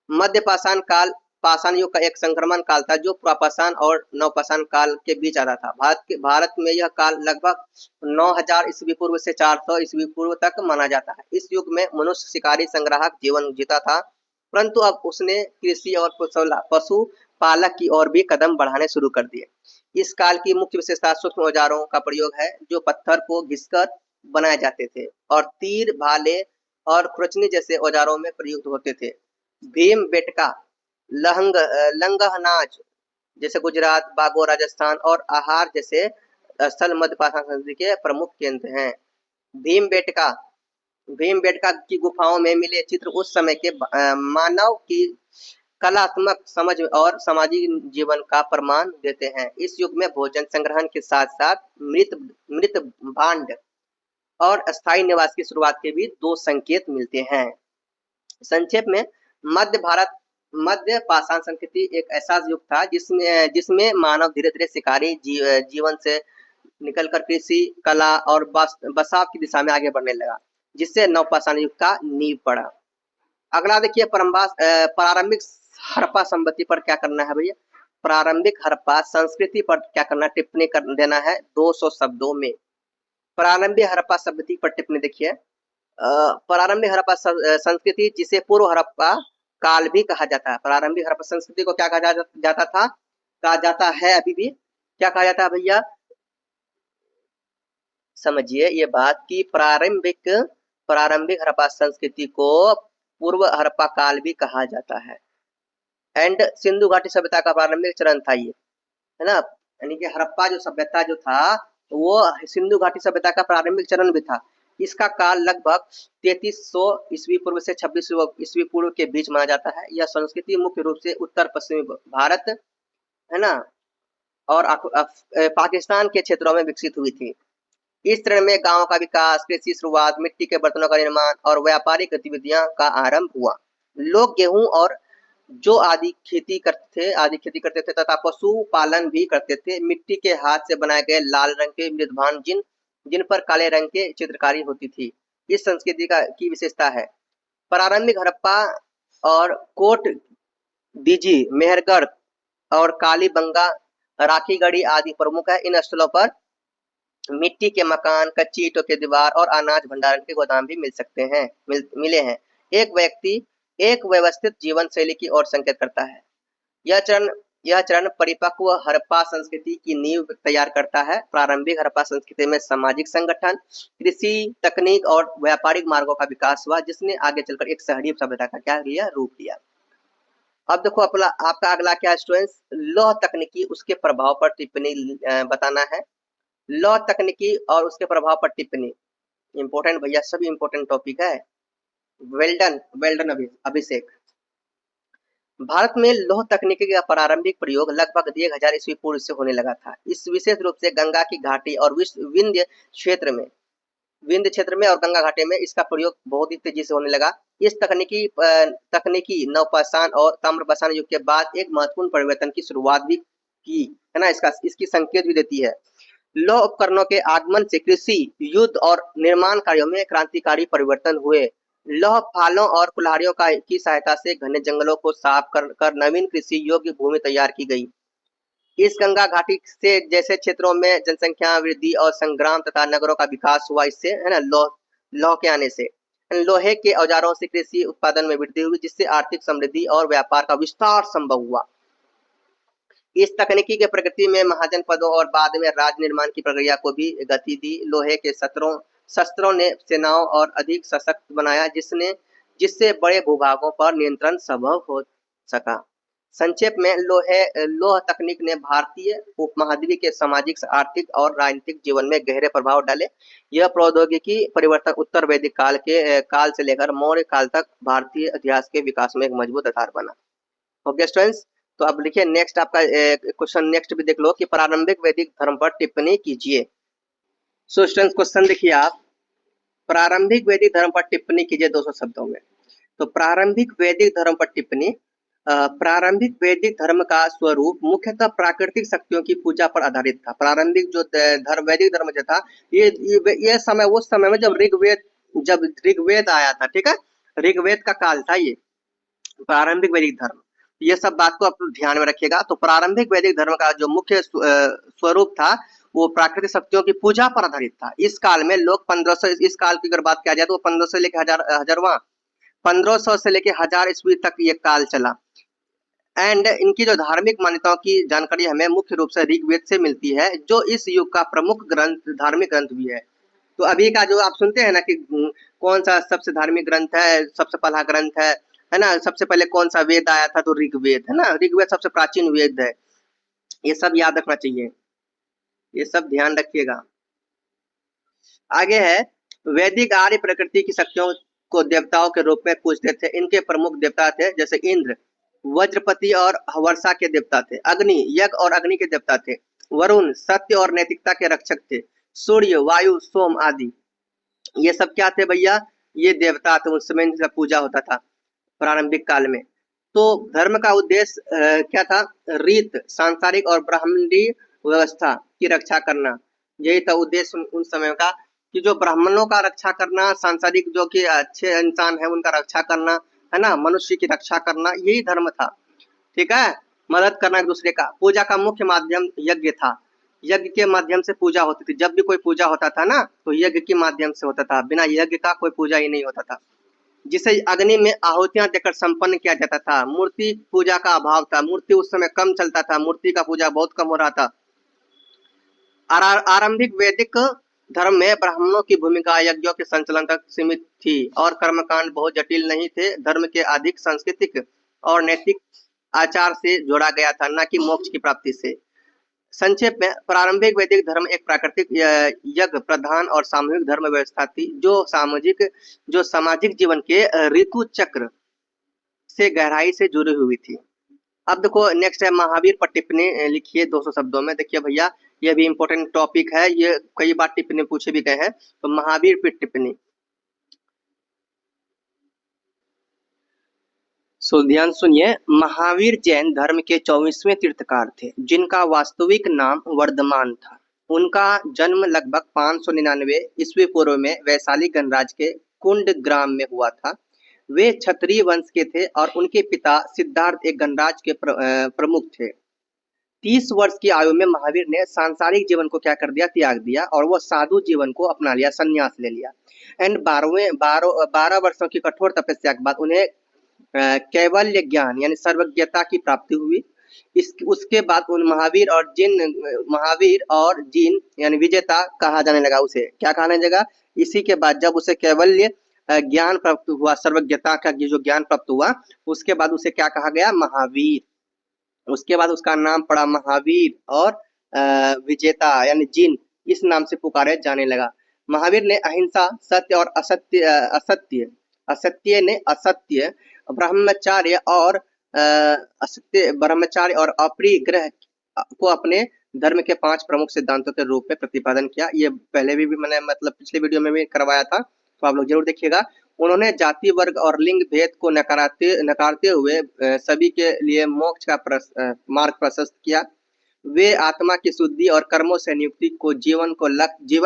[SPEAKER 1] मध्य पाषाण काल पाषाण युग का एक संक्रमण काल था जो पुरापाषाण और नवपाषाण काल के बीच आता था। भारत में यह काल लगभग 9000 ईस्वी पूर्व से 400 ईस्वी पूर्व तक माना जाता है। इस युग में मनुष्य शिकारी संग्राहक जीवन जीता था, परंतु अब उसने कृषि और पशु पालक की ओर भी कदम बढ़ाने शुरू कर दिए। इस काल की मुख्य विशेषता सूक्ष्म औजारों का प्रयोग है जो पत्थर को घिसकर बनाए जाते थे और तीर, भाले और खुरचनी जैसे औजारों में प्रयुक्त होते थे। भीम बेटका, लंगहनाज जैसे गुजरात, बागोर राजस्थान और आहार जैसे स्थल मध्य पाषाण संस्कृति के प्रमुख केंद्र हैं। भीमबेटका की गुफाओं में मिले चित्र उस समय के मानव की कलात्मक समझ और सामाजिक जीवन का प्रमाण देते हैं। इस युग में भोजन संग्रहण के साथ साथ मृत भांड और अस्थायी निवास की शुरुआत के भी 2 संकेत मिलते हैं। संक्षेप में मध्य पाषाण संस्कृति एक ऐसा युग था जिसमें मानव धीरे धीरे शिकारी जीवन से निकलकर कृषि, कला और बसाव की दिशा में आगे बढ़ने लगा, जिससे नवपाषाण युग का नींव पड़ा। अगला देखिए प्रारंभिक हड़प्पा संस्कृति पर क्या करना है भैया। प्रारंभिक हड़प्पा संस्कृति पर क्या करना, टिप्पणी कर देना है 200 शब्दों में। प्रारंभिक हड़प्पा संस्कृति पर टिप्पणी देखिए। प्रारंभिक हड़प्पा संस्कृति जिसे पूर्व हड़प्पा काल भी कहा जाता है। प्रारंभिक हड़प्पा संस्कृति को क्या कहा जाता था, कहा जाता है, अभी भी क्या कहा जाता है भैया, समझिए ये बात कि प्रारंभिक प्रारंभिक हड़प्पा संस्कृति को पूर्व हड़प्पा काल भी कहा जाता है। एंड सिंधु घाटी सभ्यता का प्रारंभिक चरण था ये, है ना। यानी कि हड़प्पा जो सभ्यता जो था वो सिंधु घाटी सभ्यता का प्रारंभिक चरण भी था। इसका काल लगभग 3300 ईस्वी पूर्व से 2600 ईस्वी पूर्व के बीच माना जाता है। यह संस्कृति मुख्य रूप से उत्तर पश्चिमी भारत, है ना, और पाकिस्तान के क्षेत्रों में विकसित हुई थी। इस चरण में गांवों का विकास, कृषि शुरुआत, मिट्टी के बर्तनों का निर्माण और व्यापारिक गतिविधियां का आरंभ हुआ। लोग गेहूं और जो आदि खेती करते थे तथा पशु पालन भी करते थे। मिट्टी के हाथ से बनाए गए लाल रंग के मृदभान जिन पर काले रंग के चित्रकारी होती थी, इस संस्कृति की विशेषता है। प्रारंभिक हड़प्पा और कोट दीजी, मेहरगढ़ और कालीबंगा, राखीगढ़ी आदि प्रमुख है। इन स्थलों पर मिट्टी के मकान, कच्ची ईंटों के दीवार और अनाज भंडारण के गोदाम भी मिले हैं। एक व्यक्ति एक व्यवस्थित जीवन शैली की ओर संकेत करता है। यह चरण परिपक्व हड़प्पा संस्कृति की नींव तैयार करता है। प्रारंभिक हड़प्पा संस्कृति में सामाजिक संगठन, कृषि, तकनीक और व्यापारिक मार्गों का विकास हुआ, जिसने आगे चलकर एक शहरी सभ्यता का क्या लिया, रूप लिया। अब देखो आपका अगला क्या स्टूडेंट्स, लौह तकनीकी उसके प्रभाव पर टिप्पणी बताना है। लौह तकनीकी और उसके प्रभाव पर टिप्पणी इंपॉर्टेंट भैया, सभी इंपॉर्टेंट टॉपिक है। वेल्डन अभिषेक। भारत में लौह तकनीकी का प्रारंभिक प्रयोग लगभग 1000 ईस्वी पूर्व से होने लगा था। इस विशेष रूप से गंगा की घाटी और विंध्य क्षेत्र में और गंगा घाटी में इसका प्रयोग बहुत ही तेजी से होने लगा। इस तकनीकी नवपाषाण और ताम्रपाषाण युग के बाद एक महत्वपूर्ण परिवर्तन की शुरुआत भी की, है ना। इसकी संकेत भी देती है। लौह उपकरणों के आगमन से कृषि, युद्ध और निर्माण कार्यों में क्रांतिकारी परिवर्तन हुए। लौह फालों और कुल्हाड़ियों की सहायता से घने जंगलों को साफ कर नवीन कृषि योग्य भूमि तैयार की गई। इस गंगा घाटी से जैसे क्षेत्रों में जनसंख्या वृद्धि और संग्राम तथा नगरों का विकास हुआ, इससे, है ना, लौह के आने से लोहे के औजारों से कृषि उत्पादन में वृद्धि हुई, जिससे आर्थिक समृद्धि और व्यापार का विस्तार संभव हुआ। इस तकनीकी के प्रगति में महाजन पदों और बाद में राज्य निर्माण की प्रक्रिया को भी गति दी। लोहे के शस्त्रों ने सेनाओं और अधिक सशक्त बनाया, जिससे बड़े भूभागों पर नियंत्रण संभव हो सका। संक्षेप में लौह तकनीक ने भारतीय उपमहाद्वीप के सामाजिक, आर्थिक और राजनीतिक जीवन में गहरे प्रभाव डाले। यह प्रौद्योगिकी परिवर्तन उत्तर वैदिक काल से लेकर मौर्य काल तक भारतीय इतिहास के विकास में एक मजबूत आधार बना। ओके स्टूडेंट्स, तो अब लिखिए नेक्स्ट आपका क्वेश्चन नेक्स्ट भी देख लो कि प्रारंभिक वैदिक धर्म पर टिप्पणी कीजिए। सो स्टूडेंट्स क्वेश्चन देखिए आप, प्रारंभिक वैदिक धर्म पर टिप्पणी कीजिए 200 शब्दों में। तो प्रारंभिक वैदिक धर्म पर टिप्पणी। प्रारंभिक वैदिक धर्म का स्वरूप मुख्यतः प्राकृतिक शक्तियों की पूजा पर आधारित था। प्रारंभिक जो वैदिक धर्म जो था, ये समय उस समय में जब ऋग्वेद आया था, ठीक है, ऋग्वेद का काल था ये प्रारंभिक वैदिक धर्म। ये सब बात को आप ध्यान में रखिएगा। तो प्रारंभिक वैदिक धर्म का जो मुख्य स्वरूप था वो प्राकृतिक शक्तियों की पूजा पर आधारित था। इस काल में लोग 1500, इस काल की अगर बात किया जाए तो 1500 से लेकर 1500 से लेकर 1000 ईस्वी तक ये काल चला। एंड इनकी जो धार्मिक मान्यताओं की जानकारी हमें मुख्य रूप से ऋग्वेद से मिलती है, जो इस युग का प्रमुख धार्मिक ग्रंथ भी है। तो अभी का जो आप सुनते हैं ना कि कौन सा सबसे धार्मिक ग्रंथ है, सबसे पहला ग्रंथ है ना, सबसे पहले कौन सा वेद आया था, तो ऋग्वेद, है ना। ऋग्वेद सबसे प्राचीन वेद है। ये सब याद रखना चाहिए, ये सब ध्यान रखिएगा। आगे है, वैदिक आर्य प्रकृति की शक्तियों को देवताओं के रूप में पूजते थे। इनके प्रमुख देवता थे जैसे इंद्र, वज्रपति और वर्षा के देवता थे। अग्नि, यज्ञ और अग्नि के देवता थे। वरुण, सत्य और नैतिकता के रक्षक थे। सूर्य, वायु, सोम आदि, ये सब क्या थे भैया, ये देवता थे। उस समय इनका पूजा होता था प्रारंभिक काल में। तो धर्म का उद्देश्य क्या था, रीत, सांसारिक और ब्राह्मणीय व्यवस्था की रक्षा करना। यही था उद्देश्य उन समय का, कि जो ब्राह्मणों का रक्षा करना, सांसारिक जो कि अच्छे इंसान है उनका रक्षा करना, है ना, मनुष्य की रक्षा करना, यही धर्म था। ठीक है, मदद करना एक दूसरे का। पूजा का मुख्य माध्यम यज्ञ था। यज्ञ के माध्यम से पूजा होती थी। जब भी कोई पूजा होता था ना, तो यज्ञ के माध्यम से होता था। बिना यज्ञ का कोई पूजा ही नहीं होता था, जिसे अग्नि में आहुतियां देकर संपन्न किया जाता था। मूर्ति पूजा का अभाव था। मूर्ति उस समय कम चलता था, मूर्ति का पूजा बहुत कम हो रहा था। आरंभिक वैदिक धर्म में ब्राह्मणों की भूमिका यज्ञों के संचालन तक सीमित थी और कर्मकांड बहुत जटिल नहीं थे। धर्म के अधिक सांस्कृतिक और नैतिक आचार से जोड़ा गया था, न कि मोक्ष की प्राप्ति से। संक्षेप में प्रारंभिक वैदिक धर्म एक प्राकृतिक यज्ञ प्रधान और सामूहिक धर्म व्यवस्था थी जो सामाजिक जीवन के ऋतु चक्र से गहराई से जुड़ी हुई थी। अब देखो नेक्स्ट है महावीर पर टिप्पणी लिखिए 200 शब्दों में। देखिए भैया ये भी इम्पोर्टेंट टॉपिक है, ये कई बार टिप्पणी पूछे भी गए हैं। तो महावीर पर टिप्पणी, सो ध्यान सुनिए। महावीर जैन धर्म के 24वें तीर्थकार थे जिनका वास्तविक नाम वर्धमान था। उनका जन्म लगभग 599 ईस्वी पूर्व में वैशाली गणराज्य के कुंड ग्राम में हुआ था। वे क्षत्रिय वंश के थे और उनके पिता सिद्धार्थ एक गणराज्य के प्रमुख थे। 30 वर्ष की आयु में महावीर ने सांसारिक जीवन को क्या कर दिया, त्याग दिया और वो साधु जीवन को अपना लिया, संन्यास ले लिया। एंड 12 वर्षों की कठोर तपस्या के बाद उन्हें कैवल्य ज्ञान यानी सर्वज्ञता की प्राप्ति हुई। उसके बाद उन महावीर और जिन यानी विजेता कहा जाने लगा। उसे क्या कहने लगा? इसी के बाद जब उसे कैवल्य ज्ञान प्राप्त हुआ, सर्वज्ञता का जो ज्ञान प्राप्त हुआ, उसके बाद उसे क्या कहा गया? महावीर। उसके बाद उसका नाम पड़ा महावीर और विजेता यानी जिन, इस नाम से पुकारे जाने लगा। महावीर ने अहिंसा, सत्य और असत्य, ब्रह्मचार्य और अपरिग्रह को अपने धर्म के 5 प्रमुख सिद्धांतों के रूप में प्रतिपादन किया। ये पहले भी मैंने मतलब पिछले वीडियो में भी करवाया था, तो आप लोग जरूर देखिएगा। उन्होंने जाति, वर्ग और लिंग भेद को नकारते हुए सभी के लिए मोक्ष का मार्ग प्रशस्त किया। वे आत्मा की शुद्धि और कर्मों से नियुक्ति को जीवन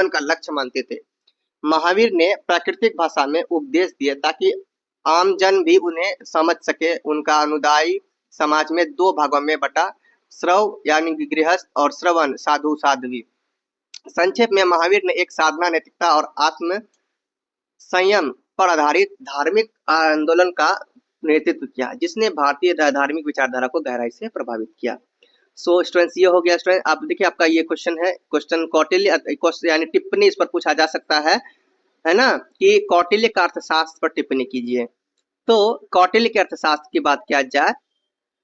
[SPEAKER 1] का लक्ष्य मानते थे। महावीर ने प्राकृतिक भाषा में उपदेश दिए ताकि आमजन भी उन्हें समझ सके। उनका अनुयायी समाज में 2 भागों में बटा, श्रव यानी गृहस्थ और श्रवण साधु साध्वी। संक्षेप में महावीर ने एक साधना, नैतिकता और आत्म संयम पर आधारित धार्मिक आंदोलन का नेतृत्व किया जिसने भारतीय धार्मिक विचारधारा को गहराई से प्रभावित किया। सो स्टूडेंट्स ये हो गया। स्टूडेंट आप देखिए आपका ये क्वेश्चन है, क्वेश्चन कौटिल्य यानी टिप्पणी इस पर पूछा जा सकता है ना, कि कौटिल्य का अर्थशास्त्र पर टिप्पणी कीजिए। तो कौटिल्य के अर्थशास्त्र की बात किया जाए,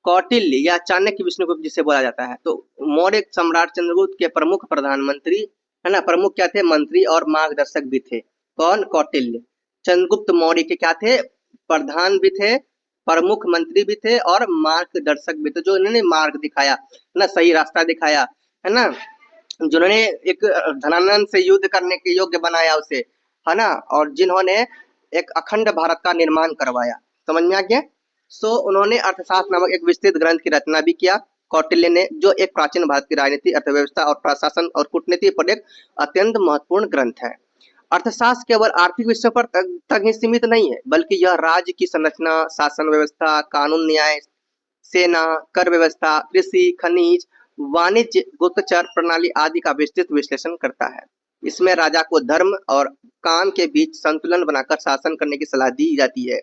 [SPEAKER 1] कौटिल्य या चाणक्य विष्णुगुप्त जिसे बोला जाता है, तो मौर्य सम्राट चंद्रगुप्त के प्रमुख प्रधानमंत्री है ना, प्रमुख क्या थे? मंत्री और मार्गदर्शक भी थे। कौन? कौटिल्य। चंद्रगुप्त मौर्य के क्या थे? प्रधान भी थे, प्रमुख मंत्री भी थे और मार्गदर्शक भी थे, जो इन्होंने मार्ग दिखाया ना, सही रास्ता दिखाया है ना, जिन्होंने एक धनानंद से युद्ध करने के योग्य बनाया उसे, है ना, और जिन्होंने एक अखंड भारत का निर्माण करवाया। समझ में आ गया? सो उन्होंने अर्थशास्त्र नामक एक विस्तृत ग्रंथ की रचना भी किया कौटिल्य ने, जो एक प्राचीन भारत की राजनीति, अर्थव्यवस्था और प्रशासन और कूटनीति पर एक अत्यंत महत्वपूर्ण ग्रंथ है। अर्थशास्त्र केवल आर्थिक विषयों पर तक ही सीमित नहीं है, बल्कि यह राज्य की संरचना, शासन व्यवस्था, कानून, न्याय, सेना, कर व्यवस्था, कृषि, खनिज, वाणिज्य, गुप्तचर प्रणाली आदि का विस्तृत विश्लेषण करता है। इसमें राजा को धर्म और काम के बीच संतुलन बनाकर शासन करने की सलाह दी जाती है।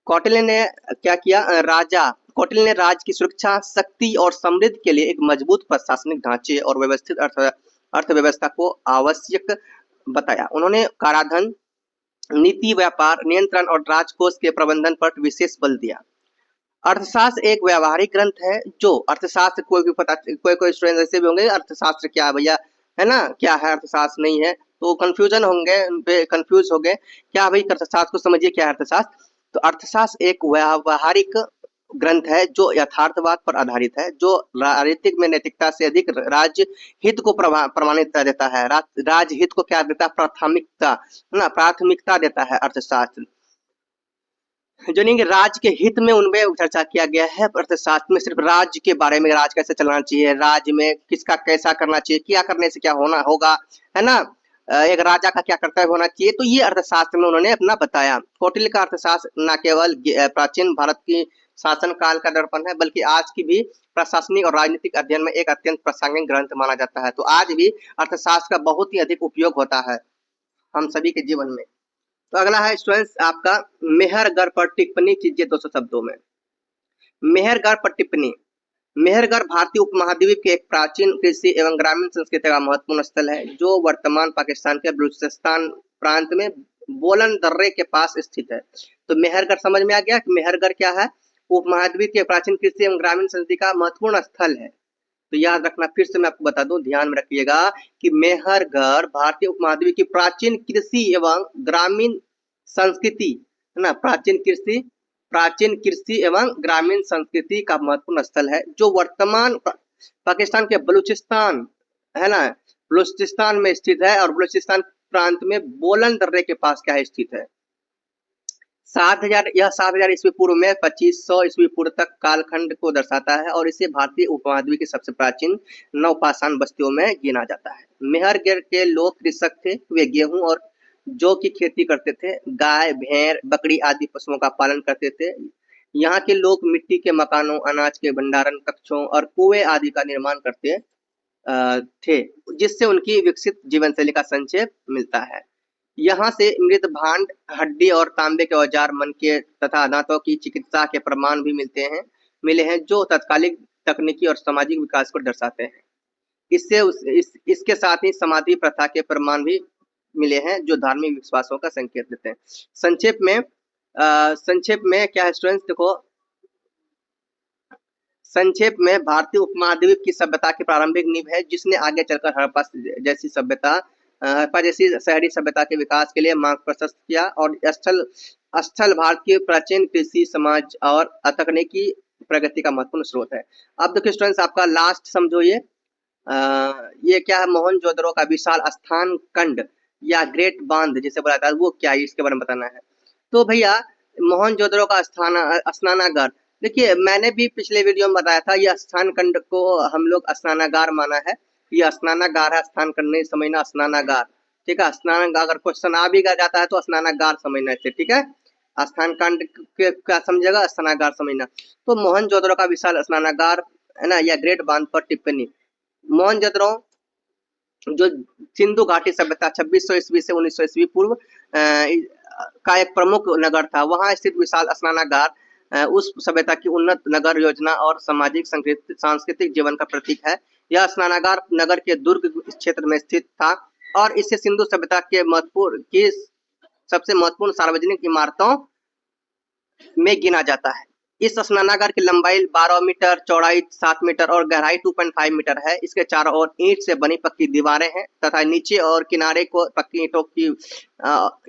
[SPEAKER 1] कौटिल्य ने क्या किया? कौटिल्य ने राज्य की सुरक्षा, शक्ति और समृद्धि के लिए एक मजबूत प्रशासनिक ढांचे और व्यवस्थित अर्थव्यवस्था को आवश्यक बताया। उन्होंने कराधान, नीति, व्यापार नियंत्रण और राजकोष के प्रबंधन पर विशेष बल दिया। अर्थशास्त्र एक व्यावहारिक ग्रंथ है। जो अर्थशास्त्र कोई स्टूडेंट ऐसे भी होंगे, अर्थशास्त्र क्या भैया, है ना, क्या है अर्थशास्त्र नहीं है, तो कंफ्यूजन होंगे, कंफ्यूज हो गए, क्या भाई अर्थशास्त्र को समझिए क्या है अर्थशास्त्र। तो अर्थशास्त्र एक व्यावहारिक ग्रंथ है जो यथार्थवाद पर आधारित है, जो राजनीतिक में नैतिकता से अधिक राज्य हित को प्रमाणित देता है। राज्य हित को क्या देता है? प्राथमिकता देता है अर्थशास्त्र। जो नहीं कि राज्य के हित में उनमें चर्चा किया गया है। अर्थशास्त्र में सिर्फ राज्य के बारे में, राज्य कैसे चलना चाहिए, राज्य में किसका कैसा करना चाहिए, क्या करने से क्या होगा, है ना, एक राजा का क्या कर्तव्य होना चाहिए, तो ये अर्थशास्त्र में उन्होंने अपना बताया। कौटिल्य का अर्थशास्त्र न केवल प्राचीन भारत की शासन काल का दर्पण है, बल्कि आज की भी प्रशासनिक और राजनीतिक अध्ययन में एक अत्यंत प्रासंगिक ग्रंथ माना जाता है। तो आज भी अर्थशास्त्र का बहुत ही अधिक उपयोग होता है हम सभी के जीवन में। तो अगला है स्टूडेंट्स आपका मेहरगढ़ पर टिप्पणी कीजिए 200 शब्दों में। मेहरगढ़ पर टिप्पणी। मेहरगढ़ भारतीय उपमहाद्वीप के एक प्राचीन कृषि एवं ग्रामीण संस्कृति का महत्वपूर्ण स्थल है, जो वर्तमान पाकिस्तान के बलूचिस्तान प्रांत में बोलन दर्रे के पास स्थित है। तो मेहरगढ़ समझ में आ गया कि मेहरगढ़ क्या है? उपमहाद्वीप के प्राचीन कृषि एवं ग्रामीण संस्कृति का महत्वपूर्ण स्थल है। तो याद रखना, फिर से मैं आपको बता दूं, ध्यान में रखिएगा कि मेहरगढ़ भारतीय उपमहाद्वीप की प्राचीन कृषि एवं ग्रामीण संस्कृति है ना, प्राचीन कृषि एवं ग्रामीण संस्कृति का महत्वपूर्ण स्थल है, जो वर्तमान पाकिस्तान के बलूचिस्तान है ना, बलूचिस्तान में स्थित है और बलूचिस्तान प्रांत में बोलन दर्रे के पास क्या है स्थित है। 7,000 ईस्वी पूर्व में 2500 ईस्वी पूर्व तक कालखंड को दर्शाता है और इसे भारतीय उपमहाद्वीप की सबसे प्राचीन नवपाषाण बस्तियों में गिना जाता है। मेहरगढ़ के लोग कृषक थे, वे गेहूं और जौ की खेती करते थे, गाय, भेड़, बकरी आदि पशुओं का पालन करते थे। यहाँ के लोग मिट्टी के मकानों, अनाज के भंडारण कक्षों और कुएं आदि का निर्माण करते थे, जिससे उनकी विकसित जीवन शैली का संक्षेप मिलता है। यहाँ से मृत भांड, हड्डी और तांबे के औजार, मन के तथा दांतों की चिकित्सा के प्रमाण भी मिले हैं, जो तत्कालिक तकनीकी और सामाजिक विकास को दर्शाते हैं। इसके साथ ही समाधि प्रथा के प्रमाण भी मिले हैं, जो धार्मिक विश्वासों का संकेत देते हैं। संक्षेप में क्या है स्टूडेंट्स, देखो संक्षेप में भारतीय उपमहाद्वीप की सभ्यता की प्रारंभिक नींव है, जिसने आगे चलकर हड़प्पा जैसी शहरी सभ्यता के विकास के लिए मार्ग प्रशस्त किया और स्थल भारत के प्राचीन कृषि समाज और तकनीकी प्रगति का महत्वपूर्ण स्रोत है। अब देखिए स्टूडेंट्स, आपका लास्ट समझो ये क्या है, मोहनजोदड़ो का विशाल स्थान कंड या ग्रेट बांध जिसे बोला जाता है, वो क्या है, इसके बारे में बताना है। तो भैया मोहनजोदड़ो का स्नानागार, देखिए मैंने भी पिछले वीडियो में बताया था, यह स्थान कंड को हम लोग स्नानागार माना है। ये स्नानागार है, स्थान कंड नहीं समझना, स्नानागार, ठीक है। स्नानागार अगर क्वेश्चन आ भी जाता है तो स्नानागार समझना है, ठीक है। स्थान कंड क्या समझेगा, स्नानागार समझना। तो मोहनजोदड़ो का विशाल स्नानागार है ना, या ग्रेट बांध पर टिप्पणी। मोहनजोदड़ो जो सिंधु घाटी सभ्यता 2600 ईस्वी से 1900 ईस्वी पूर्व का एक प्रमुख नगर था, वहां स्थित विशाल स्नानागार उस सभ्यता की उन्नत नगर योजना और सामाजिक सांस्कृतिक जीवन का प्रतीक है। यह स्नानागार नगर के दुर्ग क्षेत्र में स्थित था और इसे सिंधु सभ्यता के सबसे महत्वपूर्ण सार्वजनिक इमारतों में गिना जाता है। इस स्नानागार की लंबाई 12 मीटर, चौड़ाई 7 मीटर और गहराई 2.5 मीटर है। इसके चारों ओर ईंट से बनी पक्की दीवारें हैं तथा नीचे और किनारे को पक्की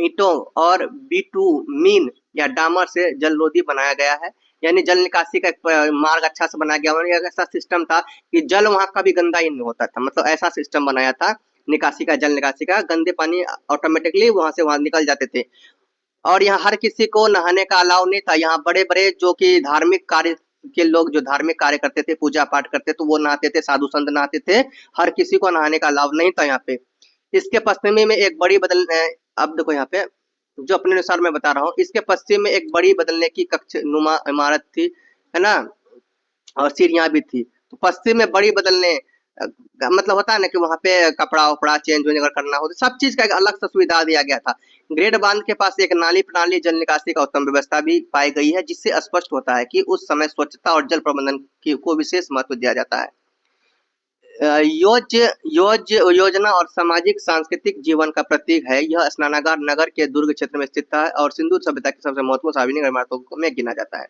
[SPEAKER 1] ईंटों और बिटुमीन या डामर से जलरोधी बनाया गया है। यानी जल निकासी का एक मार्ग अच्छा से बनाया गया। ऐसा सिस्टम था कि जल वहां कभी गंदा ही नहीं होता था, मतलब ऐसा सिस्टम बनाया था निकासी का, जल निकासी का। गंदे पानी ऑटोमेटिकली वहां से वहां निकल जाते थे और यहाँ हर किसी को नहाने का अलाउ नहीं था। यहाँ बड़े बड़े जो कि धार्मिक कार्य के लोग जो धार्मिक कार्य करते थे, पूजा पाठ करते, तो वो नहाते थे, साधु संत नहाते थे, हर किसी को नहाने का अलाउ नहीं था यहाँ पे। इसके पश्चिमी में एक बड़ी अब देखो यहाँ पे जो अपने अनुसार मैं बता रहा हूँ, इसके पश्चिम में एक बड़ी बदलने की कक्ष नुमा इमारत थी, है ना, और सीढ़ियां भी थी। तो पश्चिम में बड़ी बदलने मतलब होता है ना कि वहां पे कपड़ा उपड़ा चेंज अगर करना हो तो सब चीज का एक अलग सा सुविधा दिया गया था। ग्रेट बांध के पास एक नाली प्रणाली, जल निकासी का उत्तम व्यवस्था भी पाई गई है, जिससे स्पष्ट होता है कि उस समय स्वच्छता और जल प्रबंधन को विशेष महत्व दिया जाता है। योजना और सामाजिक सांस्कृतिक जीवन का प्रतीक है। यह स्नानागार नगर के दुर्ग क्षेत्र में स्थित है और सिंधु सभ्यता की सबसे महत्वपूर्ण सार्वजनिक इमारतों में गिना जाता है।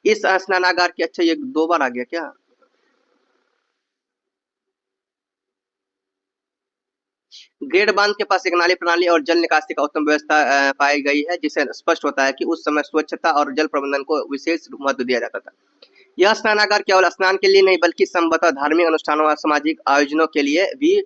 [SPEAKER 1] इस स्नानागार की, अच्छा ये 2 बार आ गया क्या, ग्रेट बांध के पास एक नाली प्रणाली और जल निकासी का उत्तम व्यवस्था पाई गई है, जिससे स्पष्ट होता है कि उस समय स्वच्छता और जल प्रबंधन को विशेष महत्व दिया जाता था। यह स्नानागार केवल स्नान के लिए नहीं बल्कि संभवतः धार्मिक अनुष्ठानों और सामाजिक आयोजनों के लिए भी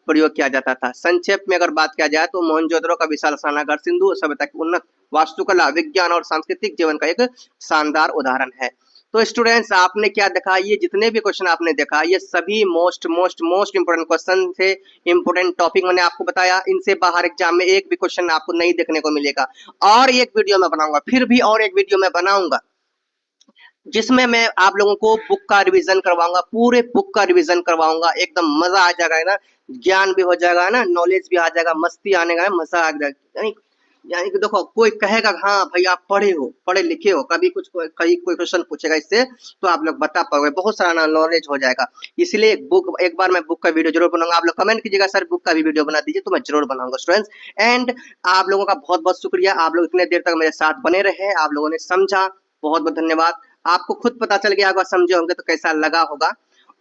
[SPEAKER 1] प्रयोग किया जाता था। संक्षेप में अगर बात किया जाए तो मोहनजोदड़ो का विशाल स्नानागार सिंधु सभ्यता की उन्नत वास्तुकला, विज्ञान और सांस्कृतिक जीवन का एक शानदार उदाहरण है। तो स्टूडेंट्स, आपने क्या देखा, ये जितने भी क्वेश्चन आपने देखा ये सभी मोस्ट इंपोर्टेंट क्वेश्चन थे, इंपोर्टेंट टॉपिक मैंने आपको बताया। इनसे बाहर एग्जाम में एक भी क्वेश्चन आपको नहीं देखने को मिलेगा। और एक वीडियो में बनाऊंगा, फिर भी और एक वीडियो में बनाऊंगा, जिसमें मैं आप लोगों को बुक का रिवीजन करवाऊंगा, पूरे बुक का रिवीजन करवाऊंगा। एकदम मजा आ जाएगा ना, ज्ञान भी हो जाएगा ना, नॉलेज भी आ जाएगा, मस्ती आने का, मजा आ जाएगा। यानी कि देखो कोई कहेगा हाँ भाई आप पढ़े हो, पढ़े लिखे हो, कभी कुछ कहीं कोई क्वेश्चन पूछेगा इससे तो आप लोग बता पाओगे, बहुत सारा नॉलेज हो जाएगा। इसलिए एक बार मैं बुक का वीडियो जरूर बनाऊंगा। आप लोग कमेंट कीजिएगा सर बुक का भी वीडियो बना दीजिए, तो मैं जरूर बनाऊंगा स्टूडेंट्स। एंड आप लोगों का बहुत बहुत शुक्रिया, आप लोग इतने देर तक मेरे साथ बने रहे, आप लोगों ने समझा, बहुत बहुत धन्यवाद। आपको खुद पता चल गया होगा, समझे होंगे तो कैसा लगा होगा।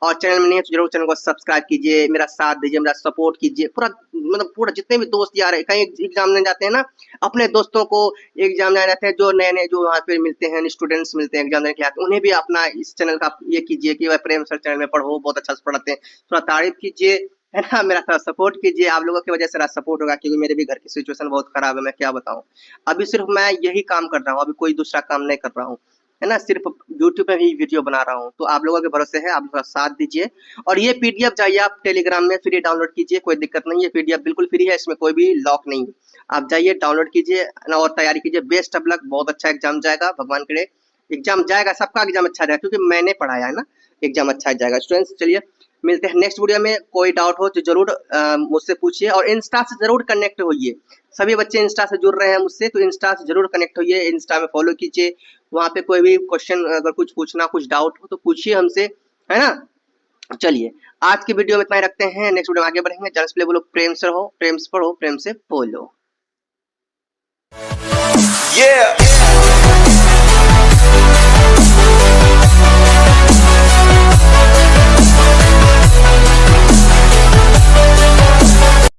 [SPEAKER 1] और चैनल में नहीं है तो जरूर चैनल को सब्सक्राइब कीजिए, मेरा साथ दीजिए, मेरा सपोर्ट कीजिए। पूरा मतलब पूरा जितने भी दोस्त यार है, कहीं एग्जाम देने जाते हैं ना, अपने दोस्तों को एग्जाम देने जाते हैं, जो नए नए जो वहाँ पे मिलते हैं, स्टूडेंट्स मिलते हैं एग्जाम देने के आते हैं, उन्हें भी अपना इस चैनल का ये कीजिए कि भाई प्रेम सर चैनल में पढ़ो, बहुत अच्छा से पढ़ाते हैं, थोड़ा तारीफ कीजिए, है ना, मेरा थोड़ा सपोर्ट कीजिए। आप लोगों की वजह से मेरा सपोर्ट होगा, क्योंकि मेरे भी घर की सिचुएशन बहुत खराब है, मैं क्या बताऊं। अभी सिर्फ मैं यही काम कर रहा हूँ, अभी कोई दूसरा काम नहीं कर रहा हूँ, है ना, सिर्फ यूट्यूब पे ही वीडियो बना रहा हूँ। तो आप लोगों के भरोसे है, आप थोड़ा साथ दीजिए। और ये पीडीएफ जाइए आप टेलीग्राम में फ्री डाउनलोड कीजिए, कोई दिक्कत नहीं है, पीडीएफ बिल्कुल फ्री है, इसमें कोई भी लॉक नहीं है। आप जाइए डाउनलोड कीजिए और तैयारी कीजिए। बेस्ट ऑफ लक, बहुत अच्छा एग्जाम जाएगा, भगवान करे एग्जाम जाएगा, सबका एग्जाम अच्छा जाएगा, क्योंकि मैंने पढ़ाया है ना, एग्जाम अच्छा जाएगा स्टूडेंट्स। चलिए मिलते हैं नेक्स्ट वीडियो में। कोई डाउट हो तो जरूर मुझसे पूछिए, और इंस्टा से जरूर कनेक्ट होइए। सभी बच्चे इंस्टा से जुड़ रहे हैं मुझसे, तो इंस्टा से जरूर कनेक्ट होइए, इंस्टा में फॉलो कीजिए। वहाँ पे कोई भी क्वेश्चन अगर कुछ पूछना, कुछ डाउट हो तो पूछिए हमसे, है ना। चलिए आज की वीडियो में इतना ही रखते हैं, नेक्स्ट वीडियो में आगे बढ़ेंगे। जल्द से बोलो प्रेम से रहो, प्रेम से पढ़ो, प्रेम से बोलो।
[SPEAKER 2] Yeah.